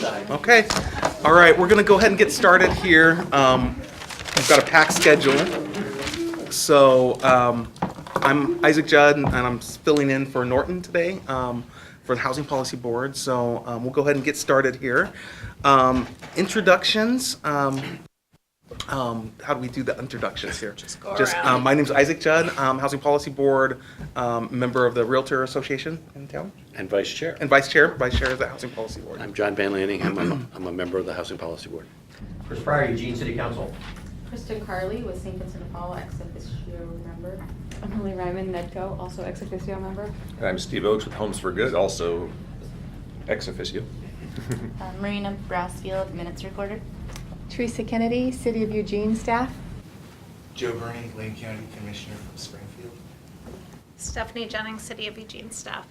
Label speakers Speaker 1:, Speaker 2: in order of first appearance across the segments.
Speaker 1: Okay. All right, we're going to go ahead and get started here. We've got a packed schedule. So I'm Isaac Judd, and I'm filling in for Norton today for the Housing Policy Board. So we'll go ahead and get started here. Introductions. How do we do the introductions here? My name's Isaac Judd, Housing Policy Board, member of the Realtor Association in town.
Speaker 2: And Vice Chair.
Speaker 1: And Vice Chair of the Housing Policy Board.
Speaker 2: I'm John Van Lanningham. I'm a member of the Housing Policy Board.
Speaker 3: Chris Pryor, Eugene City Council.
Speaker 4: Kristen Carley with St. Vincent de Paul, ex officio member.
Speaker 5: Emily Ryman, Nedco, also ex officio member.
Speaker 6: And I'm Steve Oakes with Homes for Good, also ex officio.
Speaker 7: Marina Brassfield, minutes recorder.
Speaker 5: Teresa Kennedy, City of Eugene staff.
Speaker 8: Joe Burney, Lane County Commissioner from Springfield.
Speaker 7: Stephanie Jennings, City of Eugene staff.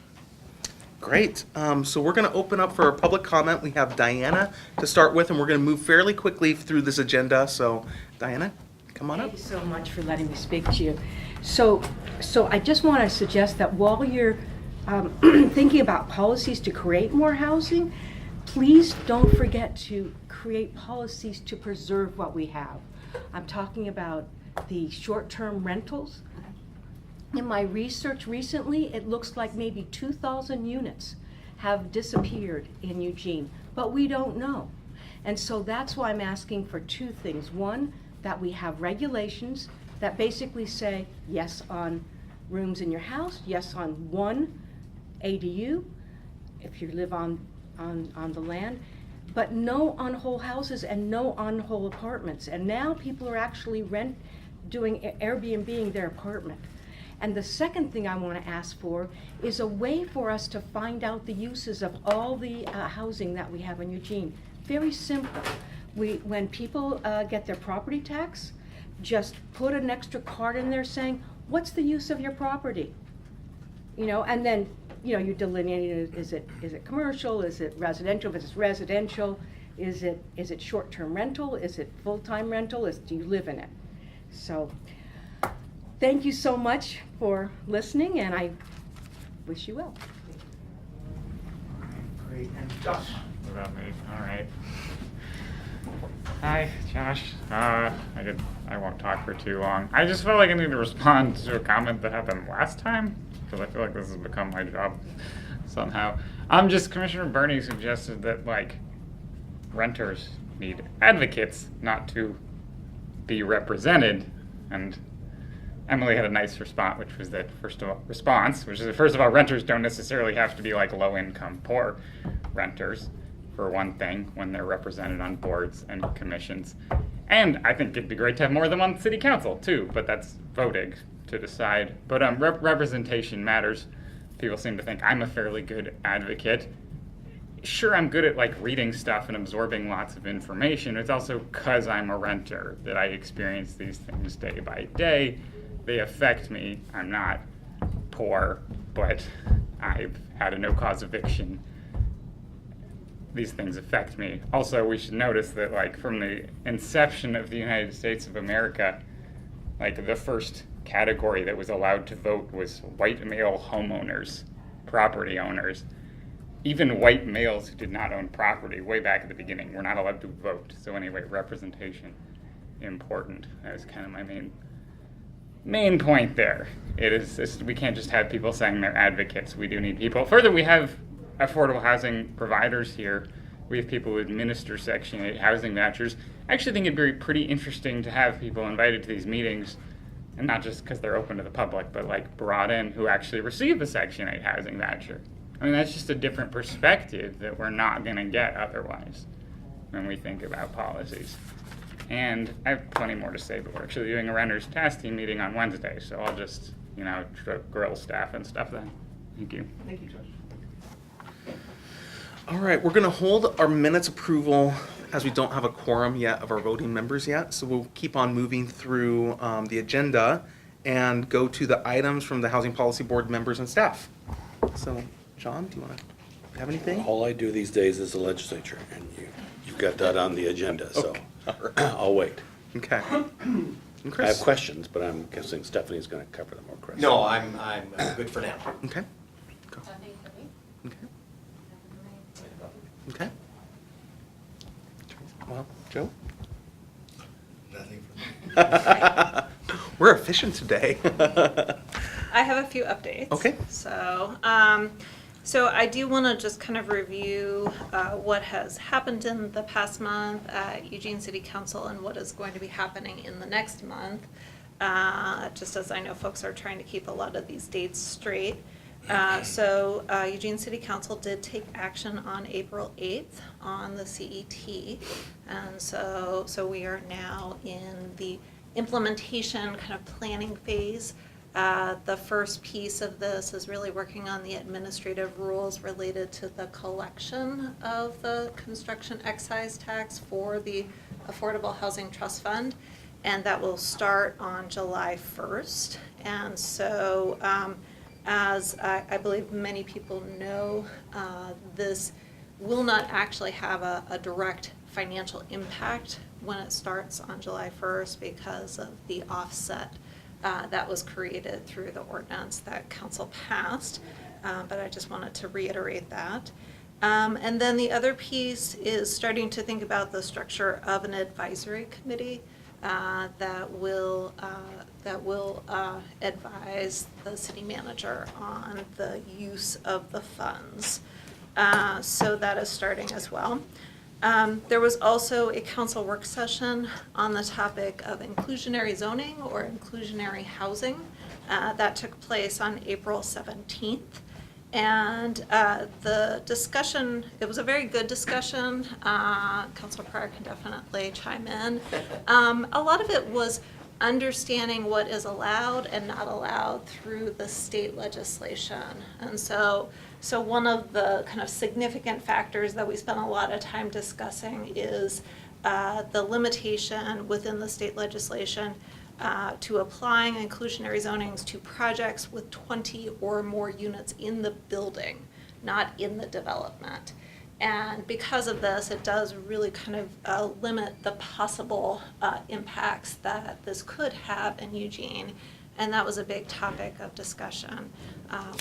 Speaker 1: Great. So we're going to open up for public comment. We have Diana to start with, and we're going to move fairly quickly through this agenda. So, Diana, come on up.
Speaker 9: Thank you so much for letting me speak to you. So I just want to suggest that while you're thinking about policies to create more housing, please don't forget to create policies to preserve what we have. I'm talking about the short-term rentals. In my research recently, it looks like maybe 2,000 units have disappeared in Eugene, but we don't know. And so that's why I'm asking for two things. One, that we have regulations that basically say yes on rooms in your house, yes on one ADU, if you live on the land, but no on whole houses and no on whole apartments. And now people are actually doing Airbnb their apartment. And the second thing I want to ask for is a way for us to find out the uses of all the housing that we have in Eugene. Very simple. When people get their property tax, just put an extra card in there saying, what's the use of your property? You know, and then, you know, you delineate it. Is it commercial? Is it residential? If it's residential, is it short-term rental? Is it full-time rental? Do you live in it? So thank you so much for listening, and I wish you well.
Speaker 1: Great. And Josh.
Speaker 10: What about me? All right. Hi, Josh. I won't talk for too long. I just felt like I need to respond to a comment that happened last time, because I feel like this has become my job somehow. Commissioner Burney suggested that, like, renters need advocates, not to be represented, and Emily had a nice response, which was that first of all, renters don't necessarily have to be like low-income poor renters, for one thing, when they're represented on boards and commissions. And I think it'd be great to have more of them on city council too, but that's voting to decide. But representation matters. People seem to think I'm a fairly good advocate. Sure, I'm good at like reading stuff and absorbing lots of information. It's also because I'm a renter that I experience these things day by day. They affect me. I'm not poor, but I've had a no-cause eviction. These things affect me. Also, we should notice that, like, from the inception of the United States of America, like, the first category that was allowed to vote was white male homeowners, property owners. Even white males who did not own property way back at the beginning were not allowed to vote. So anyway, representation, important. That was kind of my main point there. We can't just have people saying they're advocates. We do need people. Further, we have affordable housing providers here. We have people who administer Section 8 housing vouchers. I actually think it'd be pretty interesting to have people invited to these meetings, and not just because they're open to the public, but like brought in who actually receive a Section 8 housing voucher. I mean, that's just a different perspective that we're not going to get otherwise when we think about policies. And I have plenty more to say, but we're actually doing a renters task team meeting on Wednesday, so I'll just, grill staff and stuff then. Thank you.
Speaker 1: Thank you, Josh. All right, we're going to hold our minutes approval as we don't have a quorum yet of our voting members yet. So we'll keep on moving through the agenda and go to the items from the Housing Policy Board members and staff. So, John, do you want to have anything?
Speaker 2: All I do these days is the legislature, and you've got that on the agenda, so
Speaker 1: Okay. All right.
Speaker 2: I'll wait.
Speaker 1: Okay. And
Speaker 2: I
Speaker 1: Chris?
Speaker 2: have questions, but I'm guessing Stephanie's going to cover them, or Chris?
Speaker 3: No, I'm good for now.
Speaker 1: Okay. Go.
Speaker 4: Nothing for me.
Speaker 1: Okay. Okay. Well, Joe?
Speaker 8: Nothing from me.
Speaker 1: We're efficient today.
Speaker 7: I have a few updates.
Speaker 1: Okay.
Speaker 7: So I do want to just kind of review what has happened in the past month at Eugene City Council and what is going to be happening in the next month, just as I know folks are trying to keep a lot of these dates straight. So Eugene City Council did take action on April 8th on the CET. And so we are now in the implementation kind of planning phase. The first piece of this is really working on the administrative rules related to the collection of the construction excise tax for the Affordable Housing Trust Fund. And that will start on July 1st. And so as I believe many people know, this will not actually have a direct financial impact when it starts on July 1st because of the offset that was created through the ordinance that council passed. But I just wanted to reiterate that. And then the other piece is starting to think about the structure of an advisory committee that will advise the city manager on the use of the funds. So that is starting as well. There was also a council work session on the topic of inclusionary zoning or inclusionary housing that took place on April 17th. And the discussion, it was a very good discussion. Councilor Pryor can definitely chime in. A lot of it was understanding what is allowed and not allowed through the state legislation. And so one of the kind of significant factors that we spent a lot of time discussing is the limitation within the state legislation to applying inclusionary zonings to projects with 20 or more units in the building, not in the development. And because of this, it does really kind of limit the possible impacts that this could have in Eugene. And that was a big topic of discussion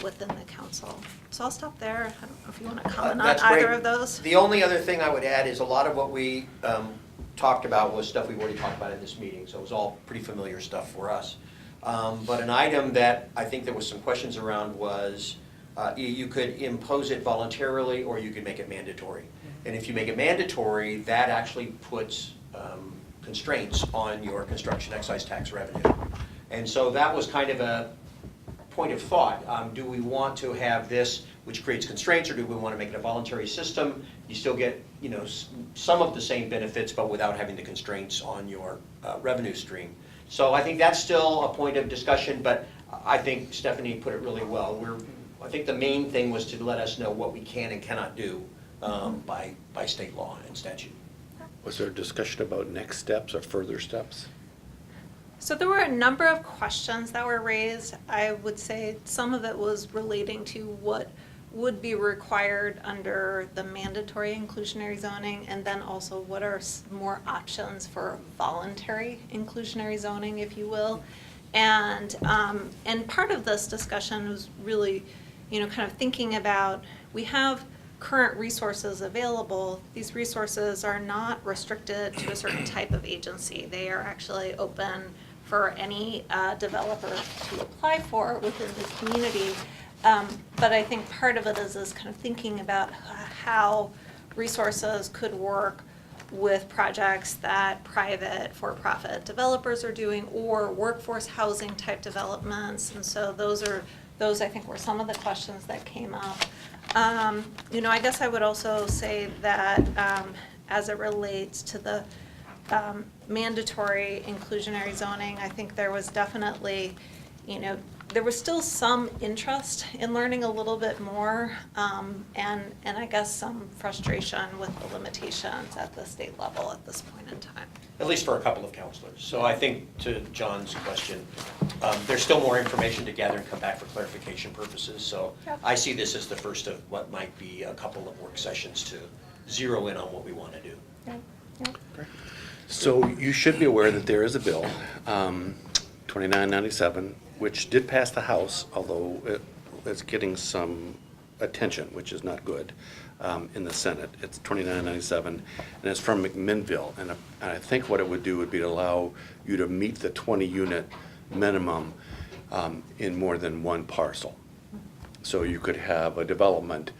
Speaker 7: within the council. So I'll stop there. I don't know if you want to comment on
Speaker 3: That's
Speaker 7: either
Speaker 3: great.
Speaker 7: of those.
Speaker 3: The only other thing I would add is a lot of what we talked about was stuff we've already talked about in this meeting, so it was all pretty familiar stuff for us. But an item that I think there was some questions around was you could impose it voluntarily or you could make it mandatory. And if you make it mandatory, that actually puts constraints on your construction excise tax revenue. And so that was kind of a point of thought. Do we want to have this, which creates constraints, or do we want to make it a voluntary system? You still get, some of the same benefits, but without having the constraints on your revenue stream. So I think that's still a point of discussion, but I think Stephanie put it really well. I think the main thing was to let us know what we can and cannot do by state law and statute.
Speaker 2: Was there a discussion about next steps or further steps?
Speaker 7: So there were a number of questions that were raised. I would say some of it was relating to what would be required under the mandatory inclusionary zoning, and then also what are more options for voluntary inclusionary zoning, if you will. And part of this discussion was really, kind of thinking about, we have current resources available. These resources are not restricted to a certain type of agency. They are actually open for any developer to apply for within the community. But I think part of it is kind of thinking about how resources could work with projects that private for-profit developers are doing or workforce housing type developments. And so those I think were some of the questions that came up. I guess I would also say that as it relates to the mandatory inclusionary zoning, I think there was definitely, there was still some interest in learning a little bit more, and I guess some frustration with the limitations at the state level at this point in time.
Speaker 3: At least for a couple of counselors. So I think to John's question, there's still more information to gather and come back for clarification purposes. So I see this as the first of what might be a couple of work sessions to zero in on what we want to do.
Speaker 2: So you should be aware that there is a bill, 2997, which did pass the House, although it's getting some attention, which is not good. in the Senate. It's 2997, and it's from McMinnville. And I think what it would do would be to allow you to meet the 20-unit minimum in more than one parcel. So you could have a development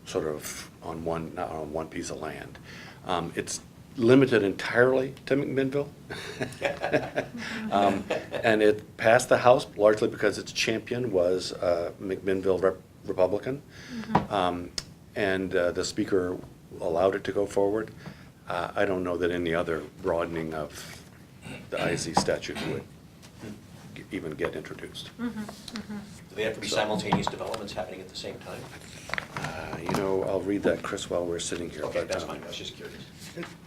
Speaker 2: sort of on one, not on one piece of land. It's limited entirely to McMinnville. And it passed the House largely because its champion was McMinnville Republican. And the Speaker allowed it to go forward. I don't know that any other broadening of the IZ statute would even get introduced.
Speaker 3: Do they have to be simultaneous developments happening at the same time?
Speaker 2: You know, I'll read that, Chris, while we're sitting here.
Speaker 3: Okay,
Speaker 2: but,
Speaker 3: that's fine, I was just curious.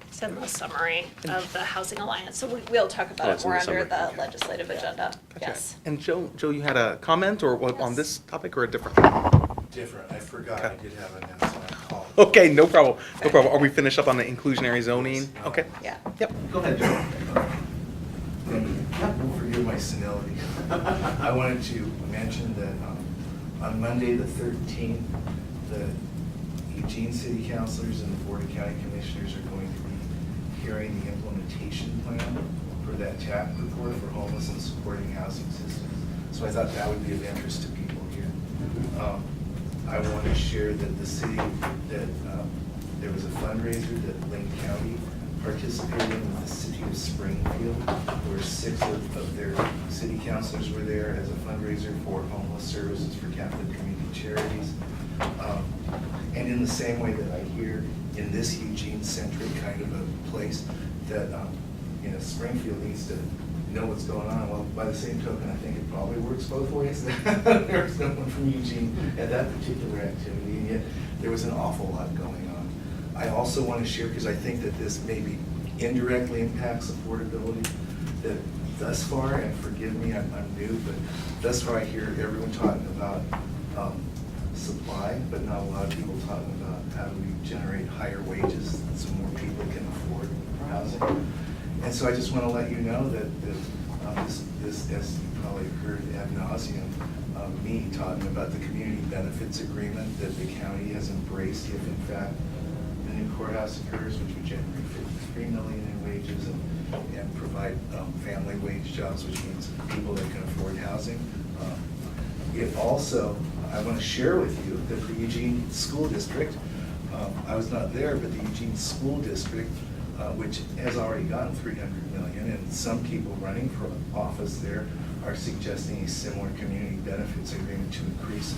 Speaker 7: It's in the summary of the Housing Alliance, so we'll talk
Speaker 2: Oh,
Speaker 7: about it
Speaker 2: it's in
Speaker 7: more
Speaker 2: the
Speaker 7: under
Speaker 2: summary,
Speaker 7: the
Speaker 2: okay.
Speaker 7: legislative agenda.
Speaker 1: Gotcha.
Speaker 7: Yes.
Speaker 1: And Joe, you had a comment or what, on
Speaker 7: Yes.
Speaker 1: this topic or a different?
Speaker 8: Different, I forgot, I
Speaker 1: Okay.
Speaker 8: did have an announcement call.
Speaker 1: Okay, no problem. No problem. Are we finished up on the inclusionary zoning? Okay.
Speaker 7: Yeah.
Speaker 1: Yep. Go ahead, Joe.
Speaker 8: Thank you. Forgive my senility. I wanted to mention that on Monday, the 13th, the Eugene City Councilors and the Board of County Commissioners are going to be hearing the implementation plan for that TAP report for homeless and supporting housing systems. So I thought that would be of interest to people here. I want to share that the city, that there was a fundraiser that Lane County participated in with the city of Springfield, where 6 of their city councilors were there as a fundraiser for homeless services for Catholic community charities. And in the same way that I hear in this Eugene-centric kind of a place that Springfield needs to know what's going on. Well, by the same token, I think it probably works both ways. There's no one from Eugene at that particular activity, and yet there was an awful lot going on. I also want to share, because I think that this maybe indirectly impacts affordability, that thus far, and forgive me, I'm new, but thus far I hear everyone talking about supply, but not a lot of people talking about how do we generate higher wages so more people can afford housing. And so I just want to let you know that this, as you probably heard ad nauseum, me talking about the community benefits agreement that the county has embraced if in fact the new courthouse occurs, which would generate $53 million in wages and provide family wage jobs, which means people that can afford housing. It also, I want to share with you that the Eugene School District, I was not there, but the Eugene School District, which has already gotten $300 million, and some people running for office there are suggesting a similar community benefits agreement to increase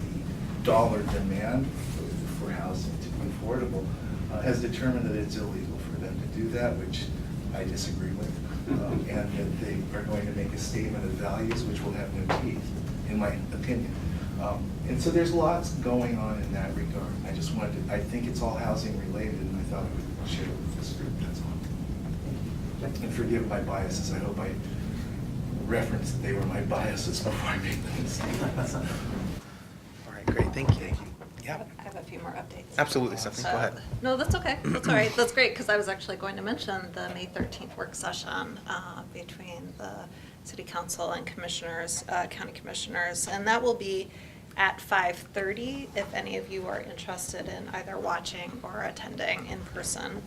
Speaker 8: the dollar demand for housing to be affordable, has determined that it's illegal for them to do that, which I disagree with, and that they are going to make a statement of values which will have no teeth, in my opinion. And so there's lots going on in that regard. I just wanted to, I think it's all housing related, and I thought I would share it with this group, that's all. And forgive my biases, I hope I referenced that they were my biases before I made the mistakes.
Speaker 1: All right, great. Thank you. Yeah.
Speaker 7: I have a few more updates.
Speaker 1: Absolutely, Stephanie. Go ahead.
Speaker 7: No, that's okay. That's all right. That's great, because I was actually going to mention the May 13th work session between the city council and commissioners, county commissioners, and that will be at 5:30 if any of you are interested in either watching or attending in person.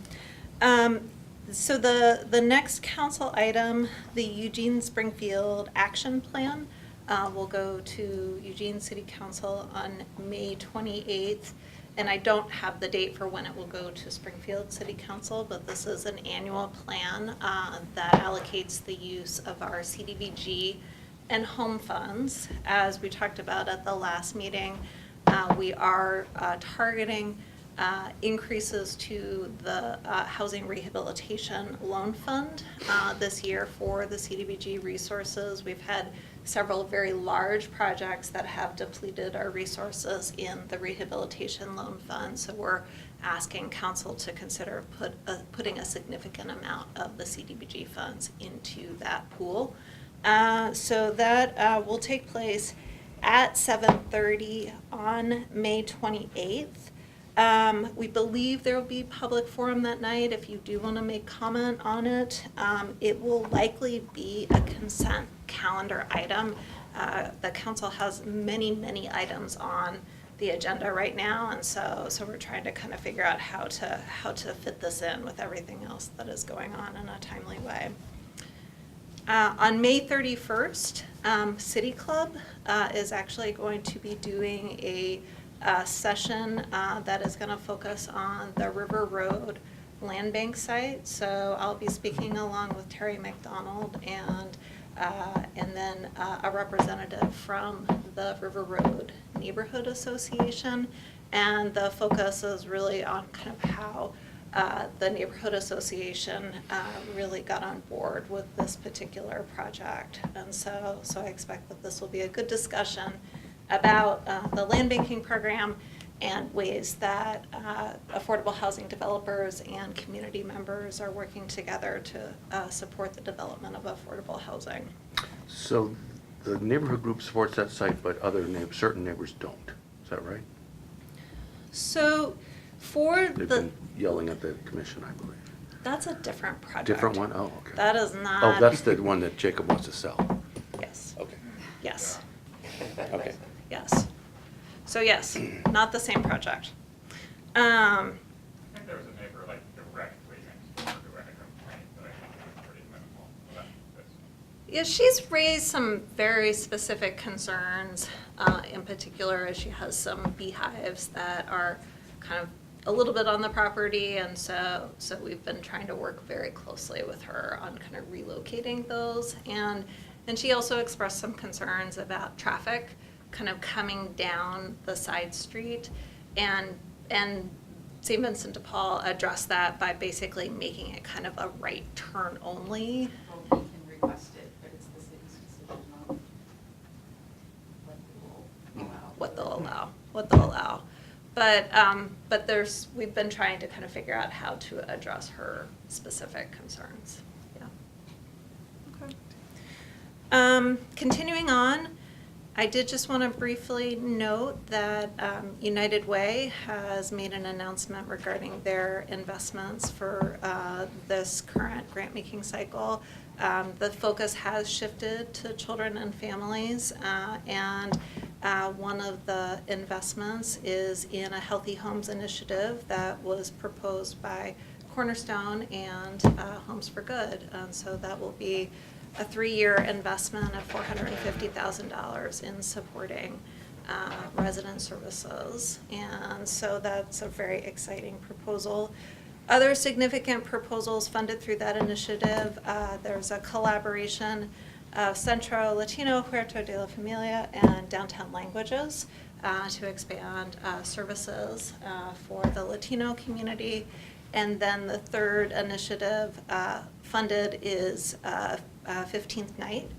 Speaker 7: So the next council item, the Eugene Springfield Action Plan, will go to Eugene City Council on May 28th. And I don't have the date for when it will go to Springfield City Council, but this is an annual plan that allocates the use of our CDBG and home funds. As we talked about at the last meeting, we are targeting increases to the Housing Rehabilitation Loan Fund this year for the CDBG resources. We've had several very large projects that have depleted our resources in the Rehabilitation Loan Fund, so we're asking council to consider putting a significant amount of the CDBG funds into that pool. So that will take place at 7:30 on May 28th. We believe there will be public forum that night. If you do want to make comment on it, it will likely be a consent calendar item. The council has many items on the agenda right now, and so we're trying to kind of figure out how to fit this in with everything else that is going on in a timely way. On May 31st, City Club is actually going to be doing a session that is going to focus on the River Road Land Bank site. So I'll be speaking along with Terry McDonald and then a representative from the River Road Neighborhood Association. And the focus is really on kind of how the neighborhood association really got on board with this particular project. And so I expect that this will be a good discussion about the land banking program and ways that affordable housing developers and community members are working together to support the development of affordable housing.
Speaker 2: So the neighborhood group supports that site, but certain neighbors don't. Is that right?
Speaker 7: So for
Speaker 2: They've been yelling at the commission, I believe.
Speaker 7: that's a different project.
Speaker 2: Different one? Oh, okay.
Speaker 7: That is not.
Speaker 2: Oh, that's the one that Jacob wants to sell.
Speaker 7: Yes.
Speaker 2: Okay.
Speaker 7: Yes.
Speaker 2: Okay.
Speaker 7: Yes. So yes, not the same project.
Speaker 10: I think there was a neighbor like directly next door who had a complaint, but I think it was pretty minimal. But that's-
Speaker 7: Yeah, she's raised some very specific concerns, in particular as she has some beehives that are kind of a little bit on the property, and so we've been trying to work very closely with her on kind of relocating those. And she also expressed some concerns about traffic kind of coming down the side street, and St. Vincent de Paul addressed that by basically making it kind of a right turn only.
Speaker 4: Well, we can request it, but it's the city's decision on what they will allow.
Speaker 7: What they'll allow. But we've been trying to kind of figure out how to address her specific concerns. Yeah. Okay. Continuing on, I did just want to briefly note that United Way has made an announcement regarding their investments for this current grant-making cycle. The focus has shifted to children and families, and one of the investments is in a Healthy Homes initiative that was proposed by Cornerstone and Homes for Good. And so that will be a 3-year investment of $450,000 in supporting resident services. And so that's a very exciting proposal. Other significant proposals funded through that initiative, there's a collaboration of Centro Latino, Huerto de la Familia, and Downtown Languages to expand services for the Latino community. And then the third initiative funded is 15th Night,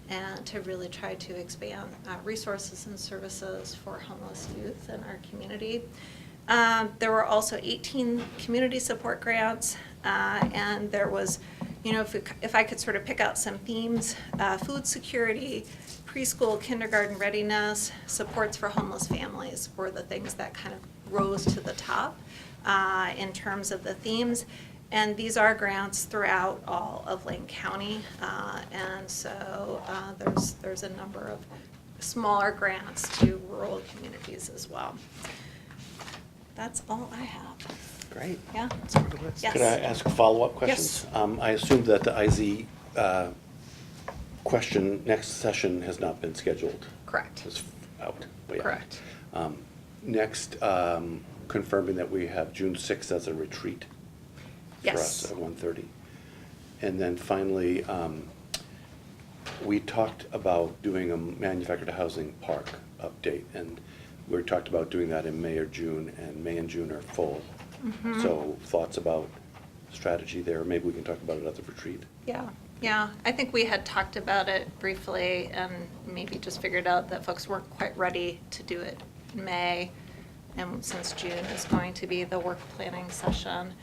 Speaker 7: and to really try to expand resources and services for homeless youth in our community. There were also 18 community support grants, and there was, if I could sort of pick out some themes, food security, preschool, kindergarten readiness, supports for homeless families were the things that kind of rose to the top in terms of the themes. And these are grants throughout all of Lane County, and so there's a number of smaller grants to rural communities as well. That's all I have.
Speaker 2: Great.
Speaker 7: Yeah? Yes.
Speaker 2: Could I ask follow-up questions?
Speaker 7: Yes.
Speaker 2: I assume that the IZ question next session has not been scheduled.
Speaker 7: Correct.
Speaker 2: It's out. But yeah.
Speaker 7: Correct.
Speaker 2: Next, confirming that we have June 6th as a retreat for
Speaker 7: Yes.
Speaker 2: us at 1:30. And then finally, we talked about doing a manufactured housing park update, and we talked about doing that in May or June, and May and June are full.
Speaker 7: Mhm.
Speaker 2: So thoughts about strategy there? Maybe we can talk about it at the retreat.
Speaker 7: Yeah. I think we had talked about it briefly and maybe just figured out that folks weren't quite ready to do it in May. And since June is going to be the work planning session,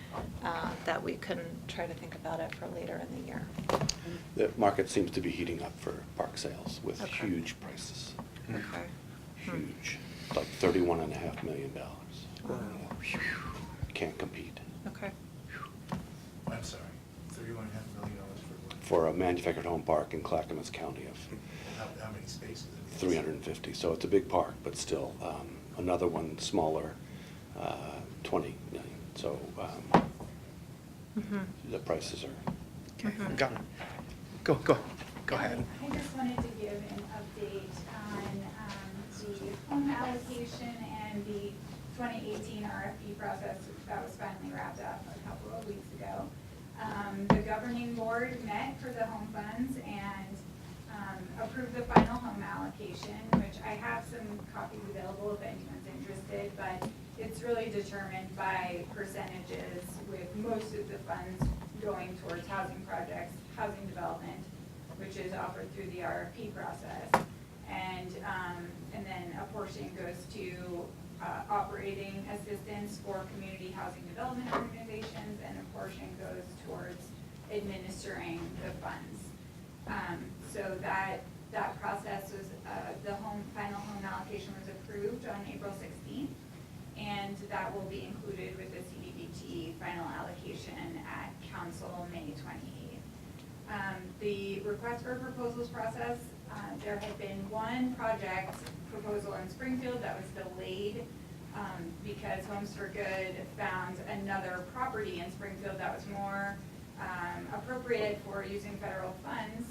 Speaker 7: that we can try to think about it for later in the year.
Speaker 2: The market seems to be heating up for park sales with
Speaker 7: Okay.
Speaker 2: huge prices.
Speaker 7: Okay.
Speaker 2: Huge, like $31.5 million.
Speaker 7: Wow.
Speaker 2: Can't compete
Speaker 7: Okay.
Speaker 8: I'm sorry, $31.5 million for what?
Speaker 2: for a manufactured home park in Clackamas County of
Speaker 8: How many spaces?
Speaker 2: 350. So it's a big park, but still, another one smaller, 20 million. So the prices are.
Speaker 1: Okay, got it. Go ahead.
Speaker 11: I just wanted to give an update on the home allocation and the 2018 RFP process that was finally wrapped up a couple of weeks ago. The governing board met for the home funds and approved the final home allocation, which I have some copies available if anyone's interested, but it's really determined by percentages, with most of the funds going towards housing projects, housing development, which is offered through the RFP process. And then a portion goes to operating assistance for community housing development organizations, and a portion goes towards administering the funds. So that process was, the final home allocation was approved on April 16th, and that will be included with the CDBG final allocation at council May 28th. The request for proposals process, there had been one project proposal in Springfield that was delayed because Homes for Good found another property in Springfield that was more appropriate for using federal funds.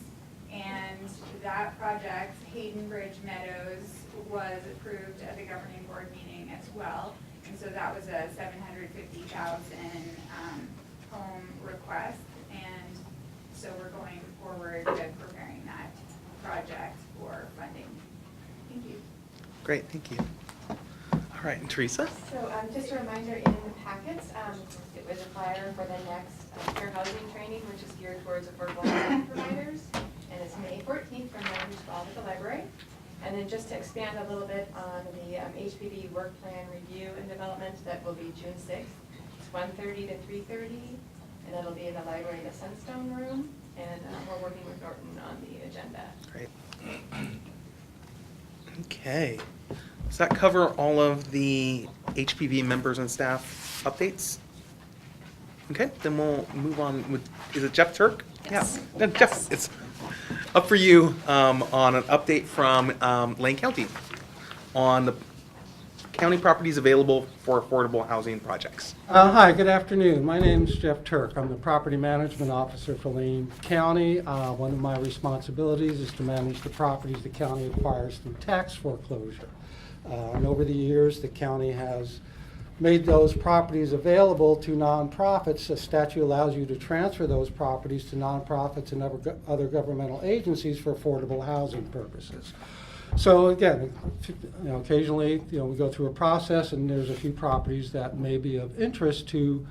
Speaker 11: And that project, Hayden Bridge Meadows, was approved at the governing board meeting as well. And so that was a $750,000 home request. And so we're going forward with preparing that project for funding. Thank you.
Speaker 1: Great, thank you. All right, and Teresa?
Speaker 5: So just a reminder in the packets, it was a flyer for the next fair housing training, which is geared towards affordable housing providers. And it's May 14th from 9 to 12 at the library. And then just to expand a little bit on the HPB work plan review and development, that will be June 6th. It's 1:30 to 3:30, and that'll be in the library in the Sunstone Room. And we're working with Norton on the agenda.
Speaker 1: Great. Okay. Does that cover all of the HPV members and staff updates? Okay, then we'll move on with, is it Jeff Turk?
Speaker 7: Yes.
Speaker 1: Yeah. Jeff, it's up for you on an update from Lane County on the county properties available for affordable housing projects.
Speaker 12: Hi, good afternoon. My name's Jeff Turk. I'm the Property Management Officer for Lane County. One of my responsibilities is to manage the properties the county acquires through tax foreclosure. And over the years, the county has made those properties available to nonprofits. The statute allows you to transfer those properties to nonprofits and other governmental agencies for affordable housing purposes. So again, occasionally, we go through a process, and there's a few properties that may be of interest to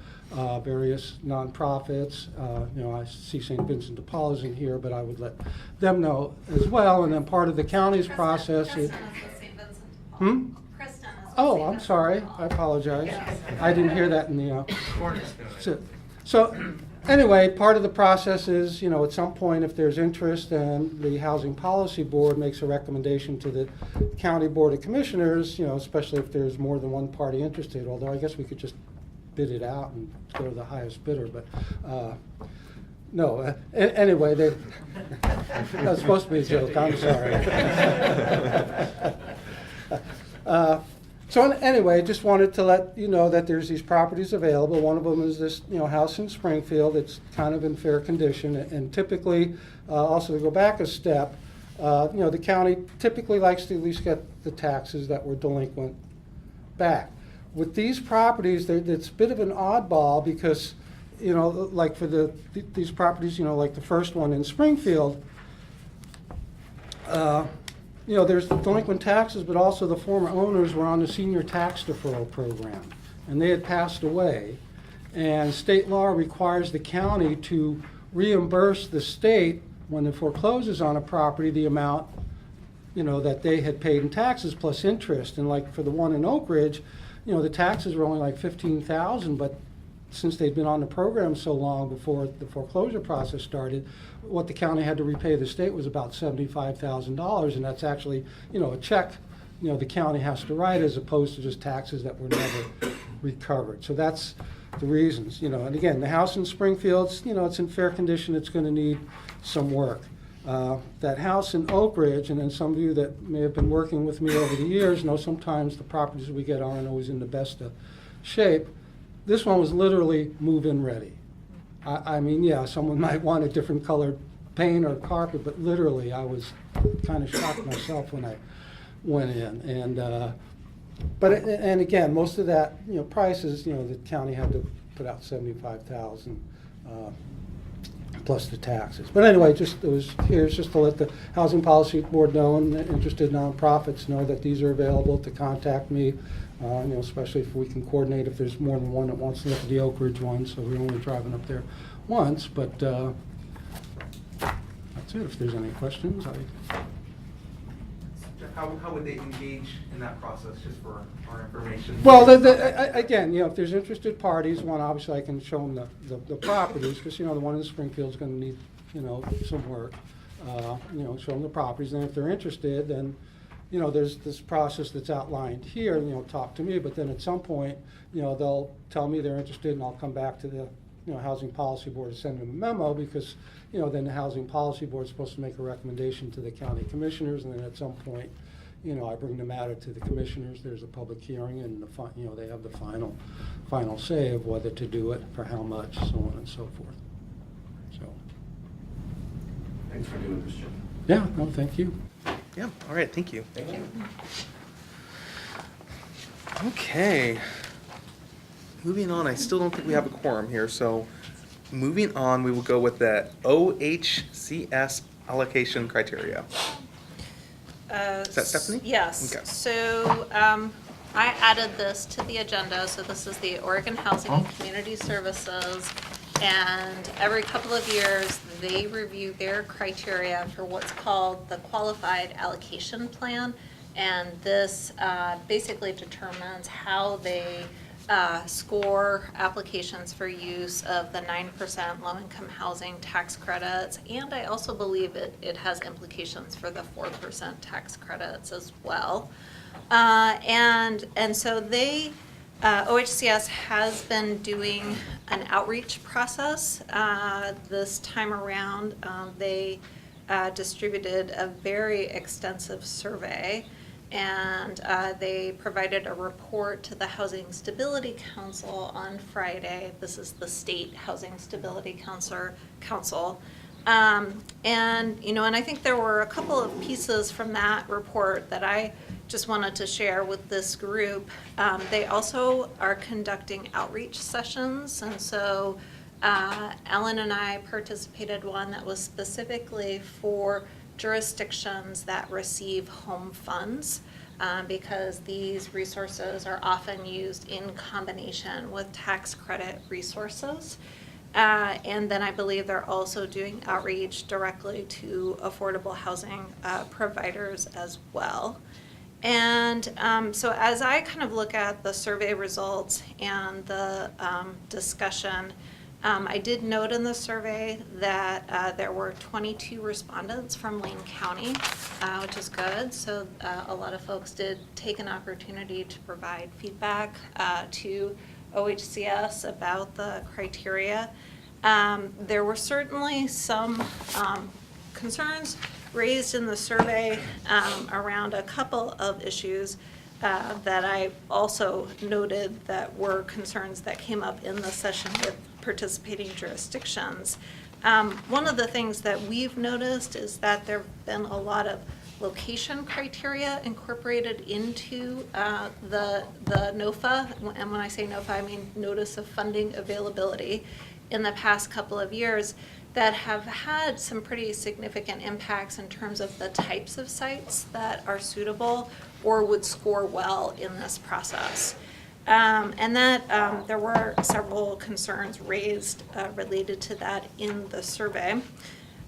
Speaker 12: various nonprofits. I see St. Vincent de Paul is in here, but I would let them know as well. And then part of the county's process is.
Speaker 7: Kristen is the St. Vincent de Paul. Kristen is the
Speaker 12: Oh,
Speaker 7: St.
Speaker 12: I'm
Speaker 7: Vincent
Speaker 12: sorry.
Speaker 7: de Paul.
Speaker 12: I apologize.
Speaker 7: Yes.
Speaker 12: I didn't hear that in the. So anyway, part of the process is, at some point, if there's interest, then the Housing Policy Board makes a recommendation to the County Board of Commissioners, especially if there's more than one party interested, although I guess we could just bid it out and go to the highest bidder, but no. Anyway, that was supposed to be a joke. I'm sorry. So anyway, just wanted to let you know that there's these properties available. One of them is this, house in Springfield. It's kind of in fair condition, and typically, also to go back a step, the county typically likes to at least get the taxes that were delinquent back. With these properties, it's a bit of an oddball because, like for these properties, like the first one in Springfield, there's the delinquent taxes, but also the former owners were on the senior tax deferral program, and they had passed away. And state law requires the county to reimburse the state when it forecloses on a property the amount, that they had paid in taxes plus interest. And like for the one in Oak Ridge, the taxes were only like $15,000, but since they'd been on the program so long before the foreclosure process started, what the county had to repay the state was about $75,000, and that's actually, a check, the county has to write as opposed to just taxes that were never recovered. So that's the reasons, and again, the house in Springfield, it's in fair condition. It's going to need some work. That house in Oak Ridge, and then some of you that may have been working with me over the years know sometimes the properties we get aren't always in the best of shape. This one was literally move-in ready. I mean, yeah, someone might want a different colored paint or carpet, but literally I was kind of shocked myself when I went in. And again, most of that, prices, the county had to put out $75,000 plus the taxes. But anyway, here's just to let the Housing Policy Board know and the interested nonprofits know that these are available to contact me, especially if we can coordinate if there's more than one that wants to look at the Oak Ridge one, so we're only driving up there once, but that's it. If there's any questions,
Speaker 1: How would they engage in that process, just for our information?
Speaker 12: Well, again, if there's interested parties, one, obviously I can show them the properties, because, the one in Springfield is going to need, some work. Show them the properties, and if they're interested, then, there's this process that's outlined here, talk to me, but then at some point, they'll tell me they're interested, and I'll come back to the, Housing Policy Board to send them a memo, because, then the Housing Policy Board is supposed to make a recommendation to the county commissioners, and then at some point, I bring the matter to the commissioners, there's a public hearing, and they have the final say of whether to do it, for how much, so on and so forth. So.
Speaker 3: Thanks for doing this, Jim.
Speaker 12: Yeah, no, thank you.
Speaker 1: Yeah, all right, thank you.
Speaker 3: Thank you.
Speaker 1: Okay. Moving on, I still don't think we have a quorum here, so moving on, we will go with the OHCS allocation criteria. Is that Stephanie?
Speaker 7: Yes.
Speaker 1: Okay.
Speaker 7: So I added this to the agenda. So this is the Oregon Housing and Community Services. And every couple of years, they review their criteria for what's called the Qualified Allocation Plan. And this basically determines how they score applications for use of the 9% low-income housing tax credits, and I also believe it has implications for the 4% tax credits as well. And so they, OHCS has been doing an outreach process. This time around, they distributed a very extensive survey, and they provided a report to the Housing Stability Council on Friday. This is the State Housing Stability Council. And I think there were a couple of pieces from that report that I just wanted to share with this group. They also are conducting outreach sessions, and so Ellen and I participated one that was specifically for jurisdictions that receive home funds, because these resources are often used in combination with tax credit resources. And then I believe they're also doing outreach directly to affordable housing providers as well. And so as I kind of look at the survey results and the discussion, I did note in the survey that there were 22 respondents from Lane County, which is good. So a lot of folks did take an opportunity to provide feedback to OHCS about the criteria. There were certainly some concerns raised in the survey around a couple of issues that I also noted that were concerns that came up in the session with participating jurisdictions. One of the things that we've noticed is that there have been a lot of location criteria incorporated into the NOFA, and when I say NOFA, I mean Notice of Funding Availability, in the past couple of years that have had some pretty significant impacts in terms of the types of sites that are suitable or would score well in this process. And that there were several concerns raised related to that in the survey.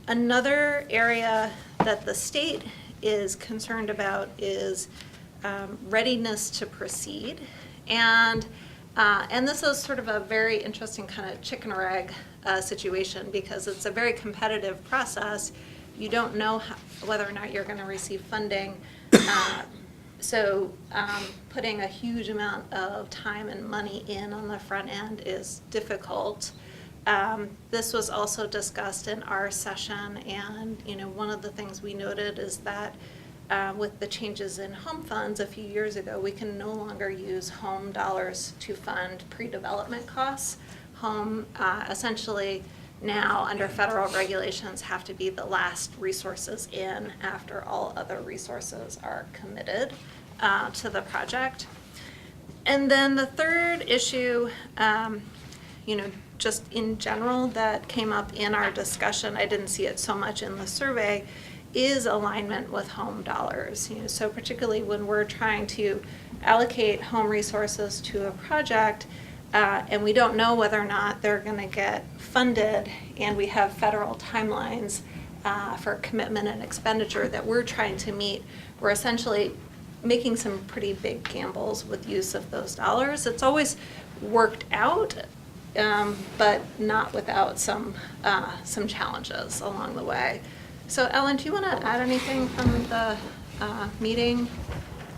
Speaker 7: Another area that the state is concerned about is readiness to proceed. And this is sort of a very interesting kind of chicken or egg situation, because it's a very competitive process. You don't know whether or not you're going to receive funding. So putting a huge amount of time and money in on the front end is difficult. This was also discussed in our session, and, one of the things we noted is that with the changes in home funds a few years ago, we can no longer use home dollars to fund pre-development costs. Home, essentially, now, under federal regulations, have to be the last resources in after all other resources are committed to the project. And then the third issue, just in general that came up in our discussion, I didn't see it so much in the survey, is alignment with home dollars. So particularly when we're trying to allocate home resources to a project, and we don't know whether or not they're going to get funded, and we have federal timelines for commitment and expenditure that we're trying to meet, we're essentially making some pretty big gambles with use of those dollars. It's always worked out, but not without some challenges along the way. So Ellen, do you want to add anything from the meeting?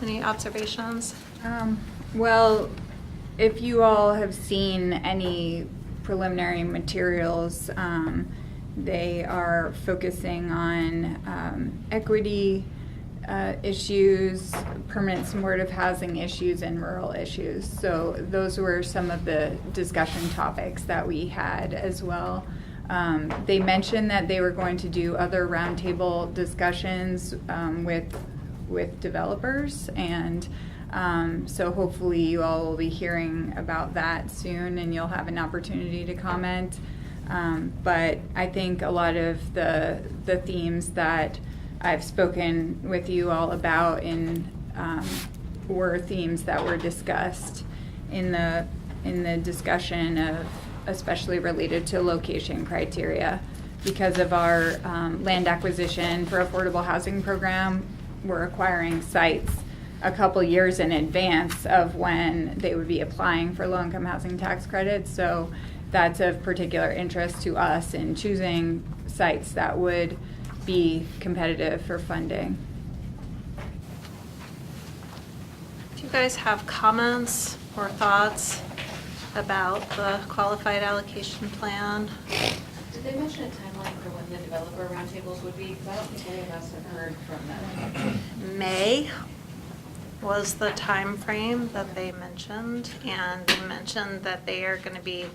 Speaker 7: Any observations?
Speaker 13: Well, if you all have seen any preliminary materials, they are focusing on equity issues, permanent supportive housing issues, and rural issues. So those were some of the discussion topics that we had as well. They mentioned that they were going to do other roundtable discussions with developers, and so hopefully you all will be hearing about that soon, and you'll have an opportunity to comment. But I think a lot of the themes that I've spoken with you all about were themes that were discussed in the discussion of, especially related to location criteria. Because of our land acquisition for affordable housing program, we're acquiring sites a couple years in advance of when they would be applying for low-income housing tax credits. So that's of particular interest to us in choosing sites that would be competitive for funding.
Speaker 7: Do you guys have comments or thoughts about the qualified allocation plan?
Speaker 4: Did they mention a timeline for when the developer roundtables would be? Because I don't think any of us have heard from them.
Speaker 7: May was the time frame that they mentioned, and they mentioned that they are going to be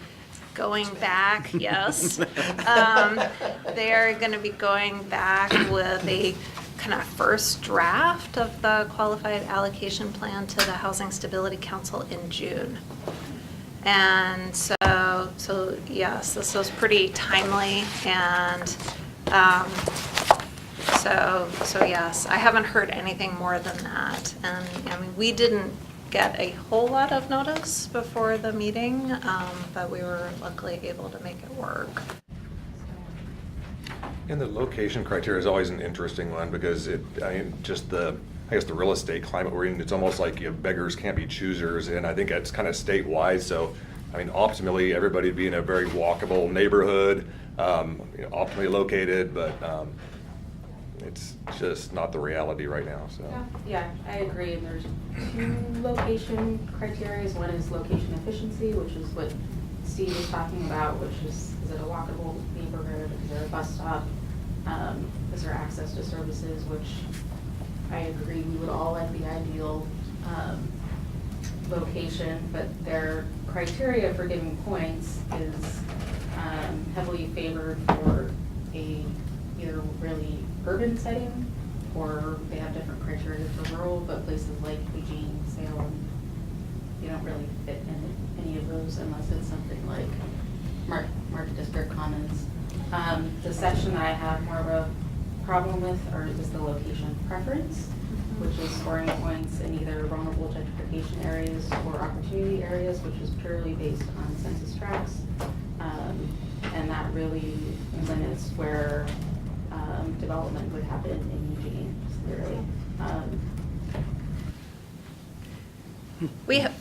Speaker 7: going back, yes. They are going to be going back with a kind of first draft of the qualified allocation plan to the Housing Stability Council in June. And so yes, this was pretty timely, and so yes, I haven't heard anything more than that. And I mean, we didn't get a whole lot of notice before the meeting, but we were luckily able to make it work.
Speaker 6: And the location criteria is always an interesting one because I guess the real estate climate we're in, it's almost like beggars can't be choosers, and I think it's kind of statewide. So, I mean, optimally, everybody would be in a very walkable neighborhood, optimally located, but it's just not the reality right now. So.
Speaker 4: Yeah, I agree. There's two location criteria. One is location efficiency, which is what Steve was talking about, which is it a walkable neighborhood? Is there a bus stop? Is there access to services? Which I agree, we would all like the ideal location, but their criteria for giving points is heavily favored for either really urban setting, or they have different criteria for rural, but places like Eugene, Salem, you don't really fit in any of those unless it's something like Market District Commons. The section that I have more of a problem with is the location preference, which is scoring points in either vulnerable gentrification areas or opportunity areas, which is purely based on census tracts. And that really limits where development would happen in Eugene, clearly.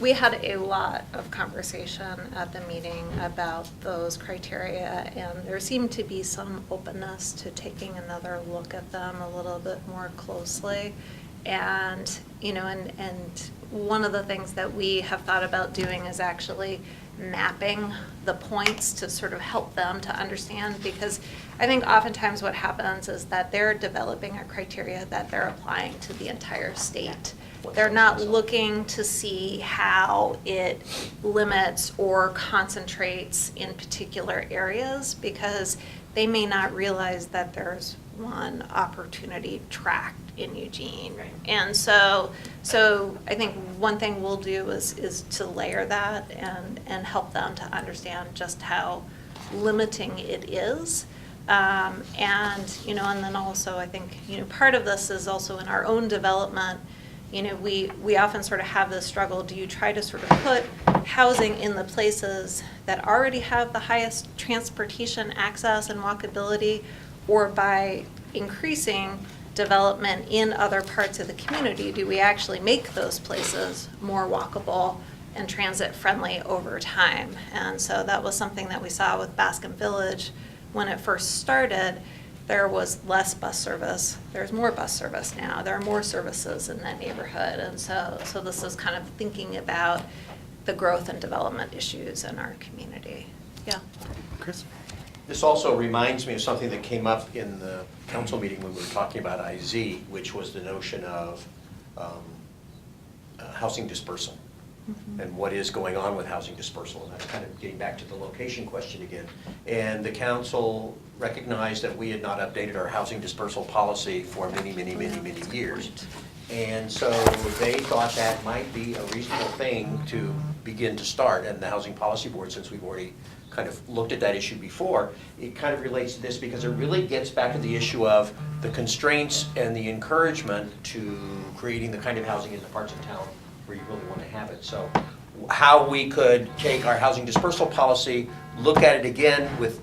Speaker 7: We had a lot of conversation at the meeting about those criteria, and there seemed to be some openness to taking another look at them a little bit more closely. And, and one of the things that we have thought about doing is actually mapping the points to sort of help them to understand, because I think oftentimes what happens is that they're developing a criteria that they're applying to the entire state. They're not looking to see how it limits or concentrates in particular areas, because they may not realize that there's one opportunity tract in Eugene.
Speaker 4: Right.
Speaker 7: And so I think one thing we'll do is to layer that and help them to understand just how limiting it is. And then also I think, part of this is also in our own development. We often sort of have this struggle. Do you try to sort of put housing in the places that already have the highest transportation access and walkability, or by increasing development in other parts of the community, do we actually make those places more walkable and transit friendly over time? And so that was something that we saw with Baskin Village when it first started. There was less bus service. There's more bus service now. There are more services in that neighborhood. And so this is kind of thinking about the growth and development issues in our community. Yeah.
Speaker 1: Chris?
Speaker 3: This also reminds me of something that came up in the council meeting when we were talking about IZ, which was the notion of housing dispersal. And what is going on with housing dispersal, and that's kind of getting back to the location question again. And the council recognized that we had not updated our housing dispersal policy for many years. And so they thought that might be a reasonable thing to begin to start. And the Housing Policy Board, since we've already kind of looked at that issue before, it kind of relates to this because it really gets back to the issue of the constraints and the encouragement to creating the kind of housing in the parts of town where you really want to have it. So how we could take our housing dispersal policy, look at it again with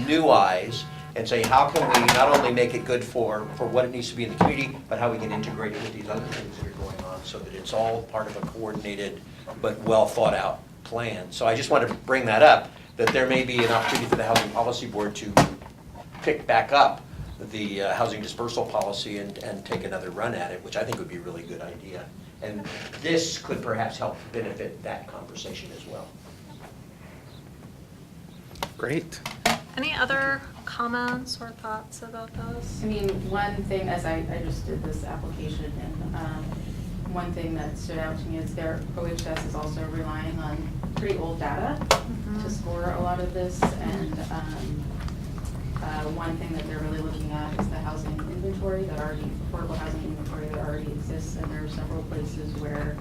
Speaker 3: new eyes, and say, how can we not only make it good for what it needs to be in the community, but how we can integrate it with these other things that are going on so that it's all part of a coordinated but well thought out plan. So I just wanted to bring that up, that there may be an opportunity for the Housing Policy Board to pick back up the housing dispersal policy and take another run at it, which I think would be a really good idea. And this could perhaps help benefit that conversation as well.
Speaker 1: Great.
Speaker 7: Any other comments or thoughts about this?
Speaker 4: I mean, one thing, as I just did this application, and one thing that stood out to me is their OHS is also relying on pretty old data to score a lot of this, and one thing that they're really looking at is the housing inventory affordable housing inventory that already exists, and there are several places where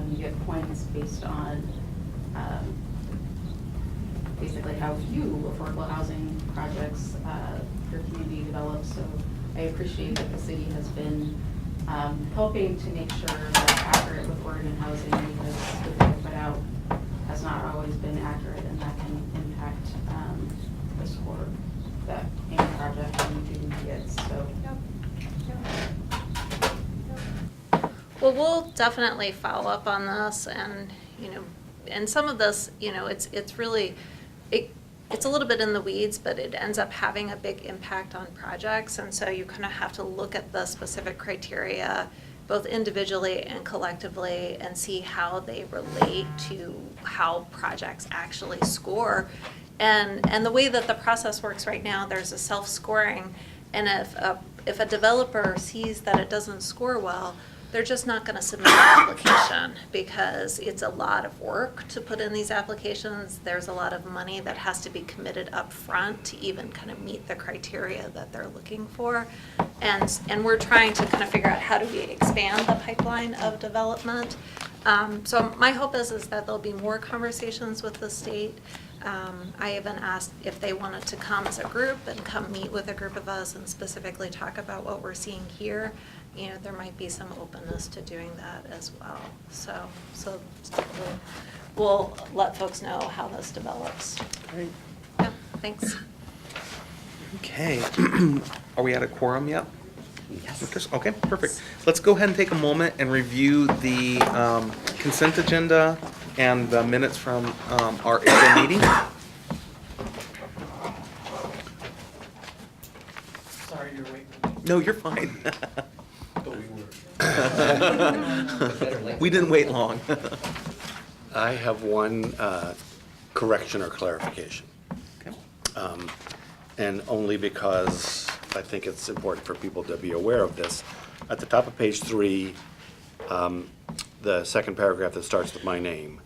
Speaker 4: you get points based on basically how few affordable housing projects your community develops. So I appreciate that the city has been helping to make sure that it's accurate with Oregon housing, because the data put out has not always been accurate, and that can impact the score that any project gets. So.
Speaker 7: Well, we'll definitely follow up on this, and and some of this, it's really, it's a little bit in the weeds, but it ends up having a big impact on projects, and so you kind of have to look at the specific criteria both individually and collectively and see how they relate to how projects actually score. And the way that the process works right now, there's a self-scoring, and if a developer sees that it doesn't score well, they're just not going to submit an application, because it's a lot of work to put in these applications. There's a lot of money that has to be committed up front to even kind of meet the criteria that they're looking for. And we're trying to kind of figure out how do we expand the pipeline of development. So my hope is that there'll be more conversations with the state. I even asked if they wanted to come as a group and come meet with a group of us and specifically talk about what we're seeing here. There might be some openness to doing that as well. So we'll let folks know how this develops.
Speaker 1: Great.
Speaker 7: Yeah, thanks.
Speaker 1: Okay. Are we at a quorum yet? Yes. Okay, perfect. Let's go ahead and take a moment and review the consent agenda and the minutes from our April meeting.
Speaker 3: Sorry you're waiting.
Speaker 1: No, you're fine.
Speaker 3: But we were.
Speaker 1: We didn't wait long.
Speaker 2: I have one correction or clarification.
Speaker 1: Okay.
Speaker 2: And only because I think it's important for people to be aware of this. At the top of page 3, the second paragraph that starts with my name,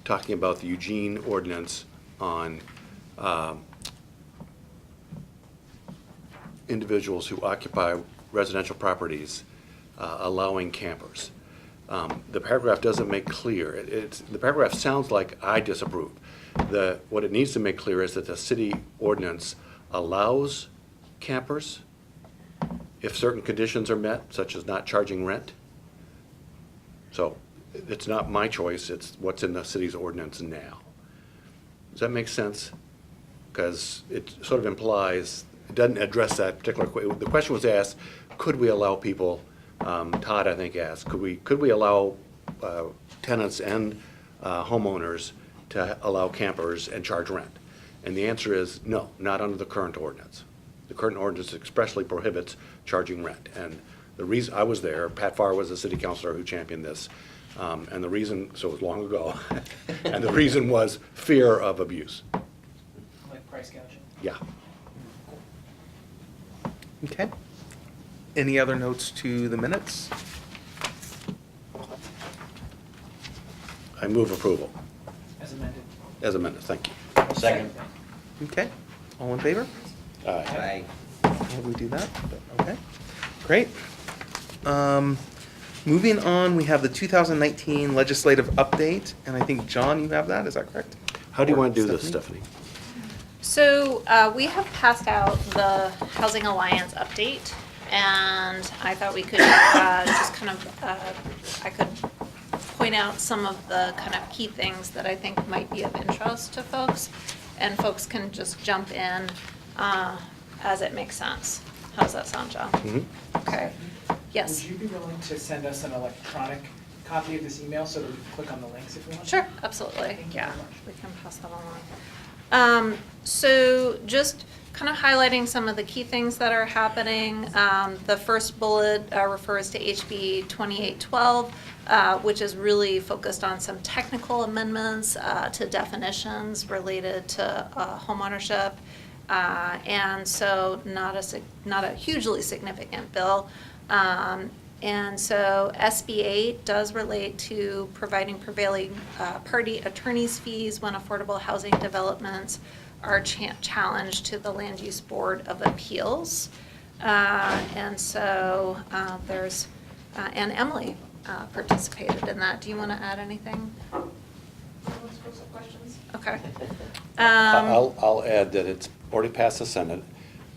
Speaker 2: talking about the Eugene ordinance on individuals who occupy residential properties allowing campers. The paragraph doesn't make clear. The paragraph sounds like I disapprove. What it needs to make clear is that the city ordinance allows campers if certain conditions are met, such as not charging rent. So it's not my choice, it's what's in the city's ordinance now. Does that make sense? Because it sort of implies, it doesn't address that particular, the question was asked, could we allow people, Todd I think asked, could we allow tenants and homeowners to allow campers and charge rent? And the answer is no, not under the current ordinance. The current ordinance expressly prohibits charging rent. And the reason, I was there, Pat Farr was a city councilor who championed this. And the reason, so it was long ago, and the reason was fear of abuse.
Speaker 14: Like price gouging?
Speaker 2: Yeah.
Speaker 1: Okay. Any other notes to the minutes?
Speaker 2: I move approval
Speaker 14: As amended.
Speaker 2: as amended, thank you.
Speaker 3: Second.
Speaker 1: Okay. All in favor?
Speaker 2: Aye.
Speaker 1: How do we do that? Okay. Great. Moving on, we have the 2019 legislative update, and I think, John, you have that, is that correct?
Speaker 2: How do you
Speaker 1: Or
Speaker 2: want to do this, Stephanie?
Speaker 7: So we have passed out the Housing Alliance update, and I thought we could just kind of, I could point out some of the kind of key things that I think might be of interest to folks, and folks can just jump in as it makes sense. How does that sound, John?
Speaker 2: Mhm.
Speaker 7: Okay. Yes.
Speaker 14: Would you be willing to send us an electronic copy of this email so that we can click on the links if we want?
Speaker 7: Sure, absolutely,
Speaker 14: Thank you
Speaker 7: yeah,
Speaker 14: very much.
Speaker 7: we can pass that along. So just kind of highlighting some of the key things that are happening. The first bullet refers to HB 2812, which is really focused on some technical amendments to definitions related to homeownership. And so not a hugely significant bill. And so SB 8 does relate to providing prevailing party attorney's fees when affordable housing developments are challenged to the Land Use Board of Appeals. And so there's, and Emily participated in that. Do you want to add anything?
Speaker 5: Let's go some questions.
Speaker 7: Okay.
Speaker 2: I'll add that it's already passed the Senate,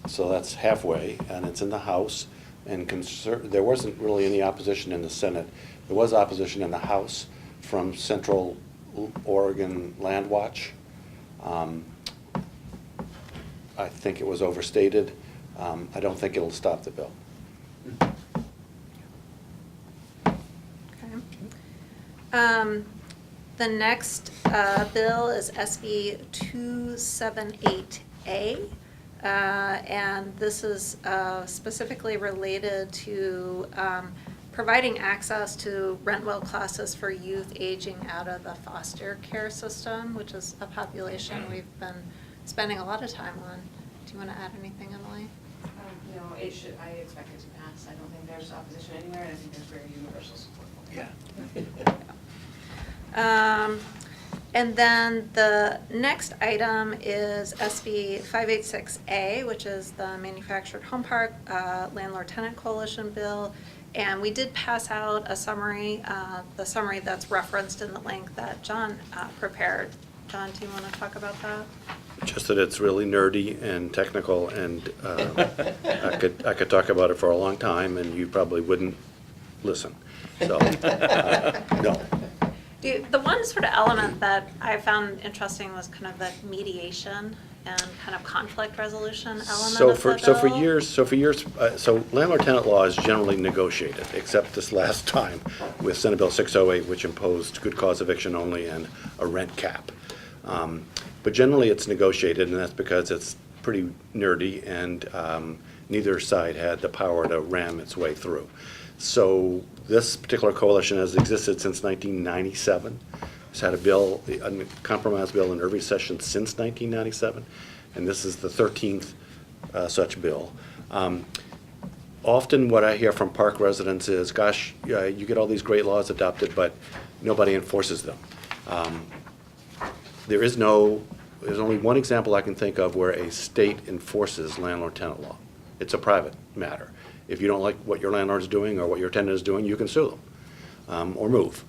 Speaker 2: so that's halfway, and it's in the House. And there wasn't really any opposition in the Senate. There was opposition in the House from Central Oregon Land Watch. I think it was overstated. I don't think it'll stop the bill.
Speaker 7: Okay. The next bill is SB 278A. And this is specifically related to providing access to rent-well classes for youth aging out of the foster care system, which is a population we've been spending a lot of time on. Do you want to add anything, Emily?
Speaker 15: No, it should, I expect it to pass. I don't think there's opposition anywhere, and I think there's very universal support for it.
Speaker 2: Yeah.
Speaker 7: And then the next item is SB 586A, which is the Manufactured Home Park Landlord-Tenant Coalition Bill. And we did pass out a summary, the summary that's referenced in the link that John prepared. John, do you want to talk about that?
Speaker 2: Just that it's really nerdy and technical, and I could talk about it for a long time, and you probably wouldn't listen. So, no.
Speaker 7: The one sort of element that I found interesting was kind of the mediation and kind of conflict resolution element
Speaker 2: So
Speaker 7: of the bill.
Speaker 2: so for years, landlord-tenant law is generally negotiated, except this last time with Senate Bill 608, which imposed good cause eviction only and a rent cap. But generally, it's negotiated, and that's because it's pretty nerdy, and neither side had the power to ram its way through. So this particular coalition has existed since 1997, has had a bill, a compromise bill in every session since 1997, and this is the 13th such bill. Often what I hear from park residents is, gosh, you get all these great laws adopted, but nobody enforces them. There's only one example I can think of where a state enforces landlord-tenant law. It's a private matter. If you don't like what your landlord's doing or what your tenant is doing, you can sue them, or move,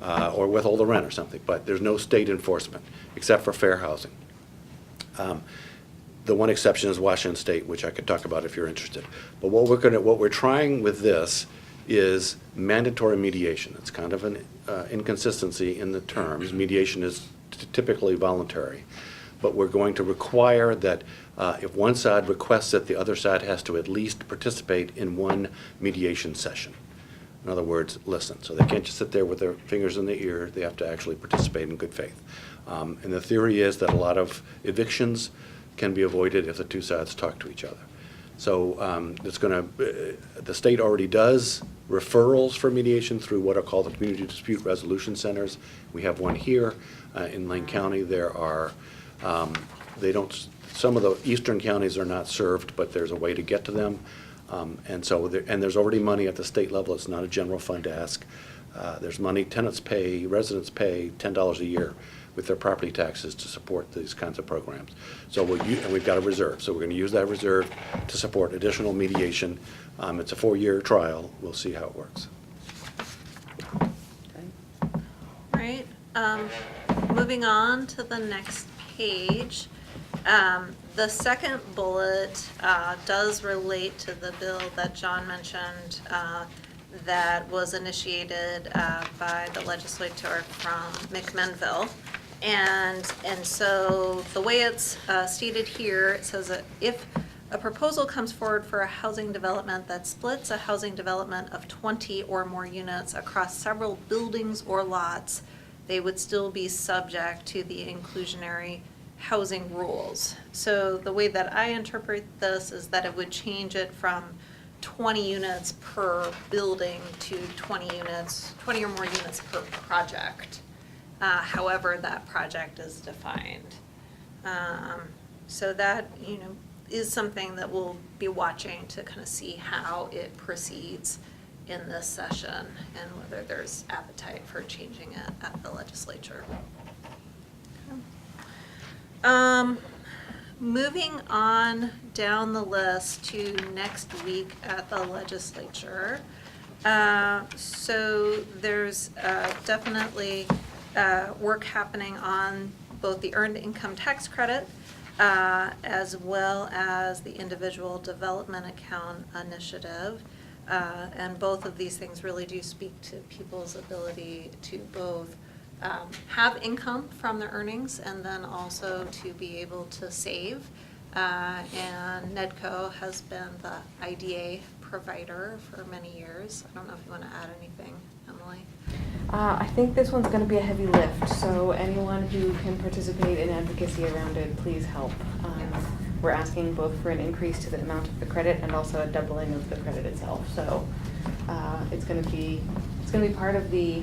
Speaker 2: or withhold the rent or something. But there's no state enforcement, except for fair housing. The one exception is Washington State, which I could talk about if you're interested. But what we're trying with this is mandatory mediation. It's kind of an inconsistency in the terms. Mediation is typically voluntary, but we're going to require that if one side requests it, the other side has to at least participate in one mediation session. In other words, listen. So they can't just sit there with their fingers in their ear. They have to actually participate in good faith. And the theory is that a lot of evictions can be avoided if the two sides talk to each other. So the state already does referrals for mediation through what are called the Community Dispute Resolution Centers. We have one here in Lane County. There are, some of the eastern counties are not served, but there's a way to get to them. And there's already money at the state level. It's not a general fund ask. There's money, tenants pay, residents pay $10 a year with their property taxes to support these kinds of programs. So and we've got a reserve. So we're going to use that reserve to support additional mediation. It's a 4-year trial. We'll see how it works.
Speaker 7: Right, moving on to the next page. The second bullet does relate to the bill that John mentioned that was initiated by the legislature from McMinnville. And so the way it's stated here, it says that if a proposal comes forward for a housing development that splits a housing development of 20 or more units across several buildings or lots, they would still be subject to the inclusionary housing rules. So the way that I interpret this is that it would change it from 20 units per building to 20 or more units per project. However that project is defined. So that, is something that we'll be watching to kind of see how it proceeds in this session and whether there's appetite for changing it at the legislature. Moving on down the list to next week at the legislature. So there's definitely work happening on both the earned income tax credit as well as the individual development account initiative. And both of these things really do speak to people's ability to both have income from their earnings and then also to be able to save. And NEDCO has been the IDA provider for many years. I don't know if you want to add anything, Emily.
Speaker 15: I think this one's going to be a heavy lift, so anyone who can participate in advocacy around it, please help. We're asking both for an increase to the amount of the credit and also a doubling of the credit itself. So it's going to be part of the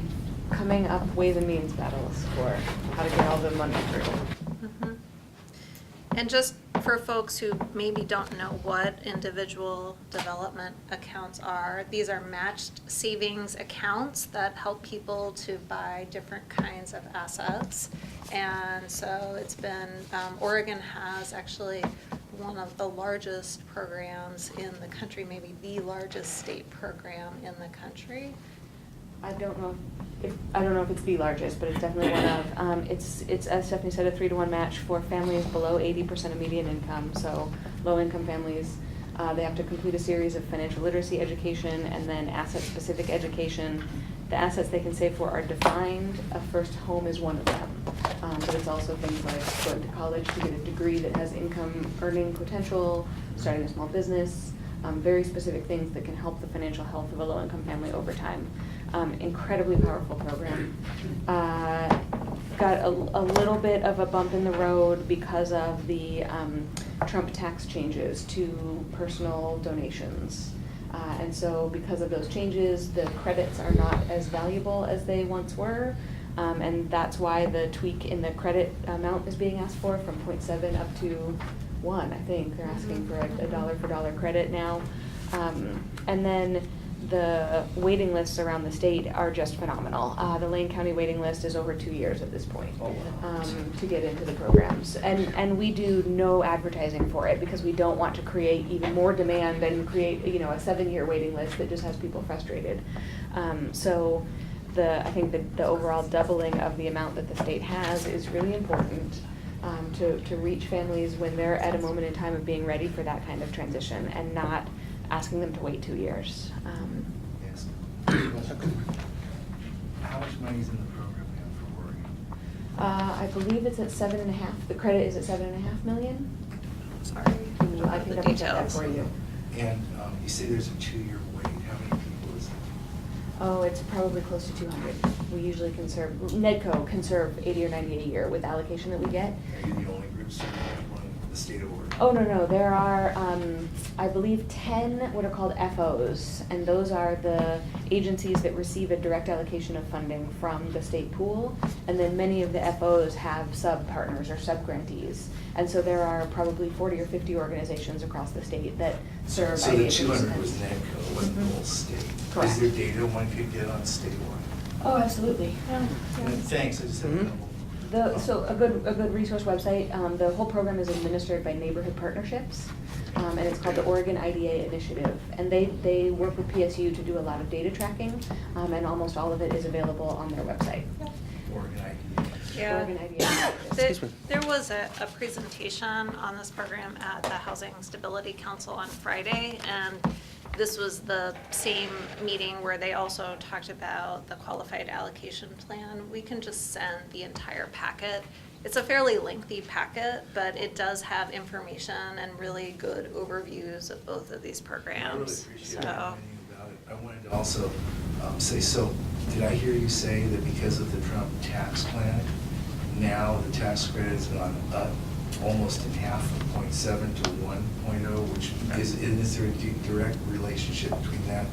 Speaker 15: coming up ways and means battles for how to get all the money through.
Speaker 7: Mm-hmm. And just for folks who maybe don't know what individual development accounts are, these are matched savings accounts that help people to buy different kinds of assets. And so it's been, Oregon has actually one of the largest programs in the country, maybe the largest state program in the country.
Speaker 15: I don't know if it's the largest, but it's definitely one of. It's as Stephanie said, a 3-to-1 match for families below 80% of median income. So low-income families, they have to complete a series of financial literacy education and then asset-specific education. The assets they can save for are defined. A first home is one of them, but it's also things like going to college to get a degree that has income earning potential, starting a small business. Very specific things that can help the financial health of a low-income family over time. Incredibly powerful program. Got a little bit of a bump in the road because of the Trump tax changes to personal donations. And so because of those changes, the credits are not as valuable as they once were. And that's why the tweak in the credit amount is being asked for from 0.7 up to 1, I think. They're asking for a dollar for dollar credit now. And then the waiting lists around the state are just phenomenal. The Lane County waiting list is over 2 years at this point to get into the programs. And we do no advertising for it because we don't want to create even more demand and create, you know, a 7-year waiting list that just has people frustrated. So I think the overall doubling of the amount that the state has is really important to reach families when they're at a moment in time of being ready for that kind of transition and not asking them to wait 2 years.
Speaker 8: Yes. How much money is in the program now for Oregon?
Speaker 15: I believe it's at 7.5. The credit is at 7.5 million.
Speaker 7: Sorry.
Speaker 15: I can
Speaker 7: The
Speaker 15: double check that
Speaker 7: details.
Speaker 15: for you.
Speaker 8: And you say there's a 2-year wait. How many people is it?
Speaker 15: Oh, it's probably close to 200. We usually conserve, NEDCO conserve 80 or 90 a year with the allocation that we get.
Speaker 8: Are you the only group serving people in the state of Oregon?
Speaker 15: Oh, no, there are, I believe 10 what are called FOs, and those are the agencies that receive a direct allocation of funding from the state pool, and then many of the FOs have sub-partners or sub-grantees. And so there are probably 40 or 50 organizations across the state that serve
Speaker 8: So the
Speaker 15: IDA
Speaker 8: 200 was
Speaker 15: participants.
Speaker 8: NEDCO, wasn't the whole state?
Speaker 15: Correct.
Speaker 8: Is there data one could get on statewide?
Speaker 15: Oh, absolutely.
Speaker 8: And thanks, I just have a
Speaker 1: Mhm.
Speaker 8: couple.
Speaker 15: So a good resource website, the whole program is administered by neighborhood partnerships, and it's called the Oregon IDA Initiative. And they work with PSU to do a lot of data tracking, and almost all of it is available on their website.
Speaker 8: Oregon IDA.
Speaker 7: Yeah.
Speaker 15: Oregon IDA Initiative.
Speaker 1: Excuse me.
Speaker 7: There was a presentation on this program at the Housing Stability Council on Friday, and this was the same meeting where they also talked about the qualified allocation plan. We can just send the entire packet. It's a fairly lengthy packet, but it does have information and really good overviews of both of these
Speaker 8: I really
Speaker 7: programs.
Speaker 8: appreciate
Speaker 7: So,
Speaker 8: everything about it. I wanted to also say, so did I hear you say that because of the Trump tax plan, now the tax credit has gone up almost in half from 0.7 to 1.0, which is there a direct relationship between that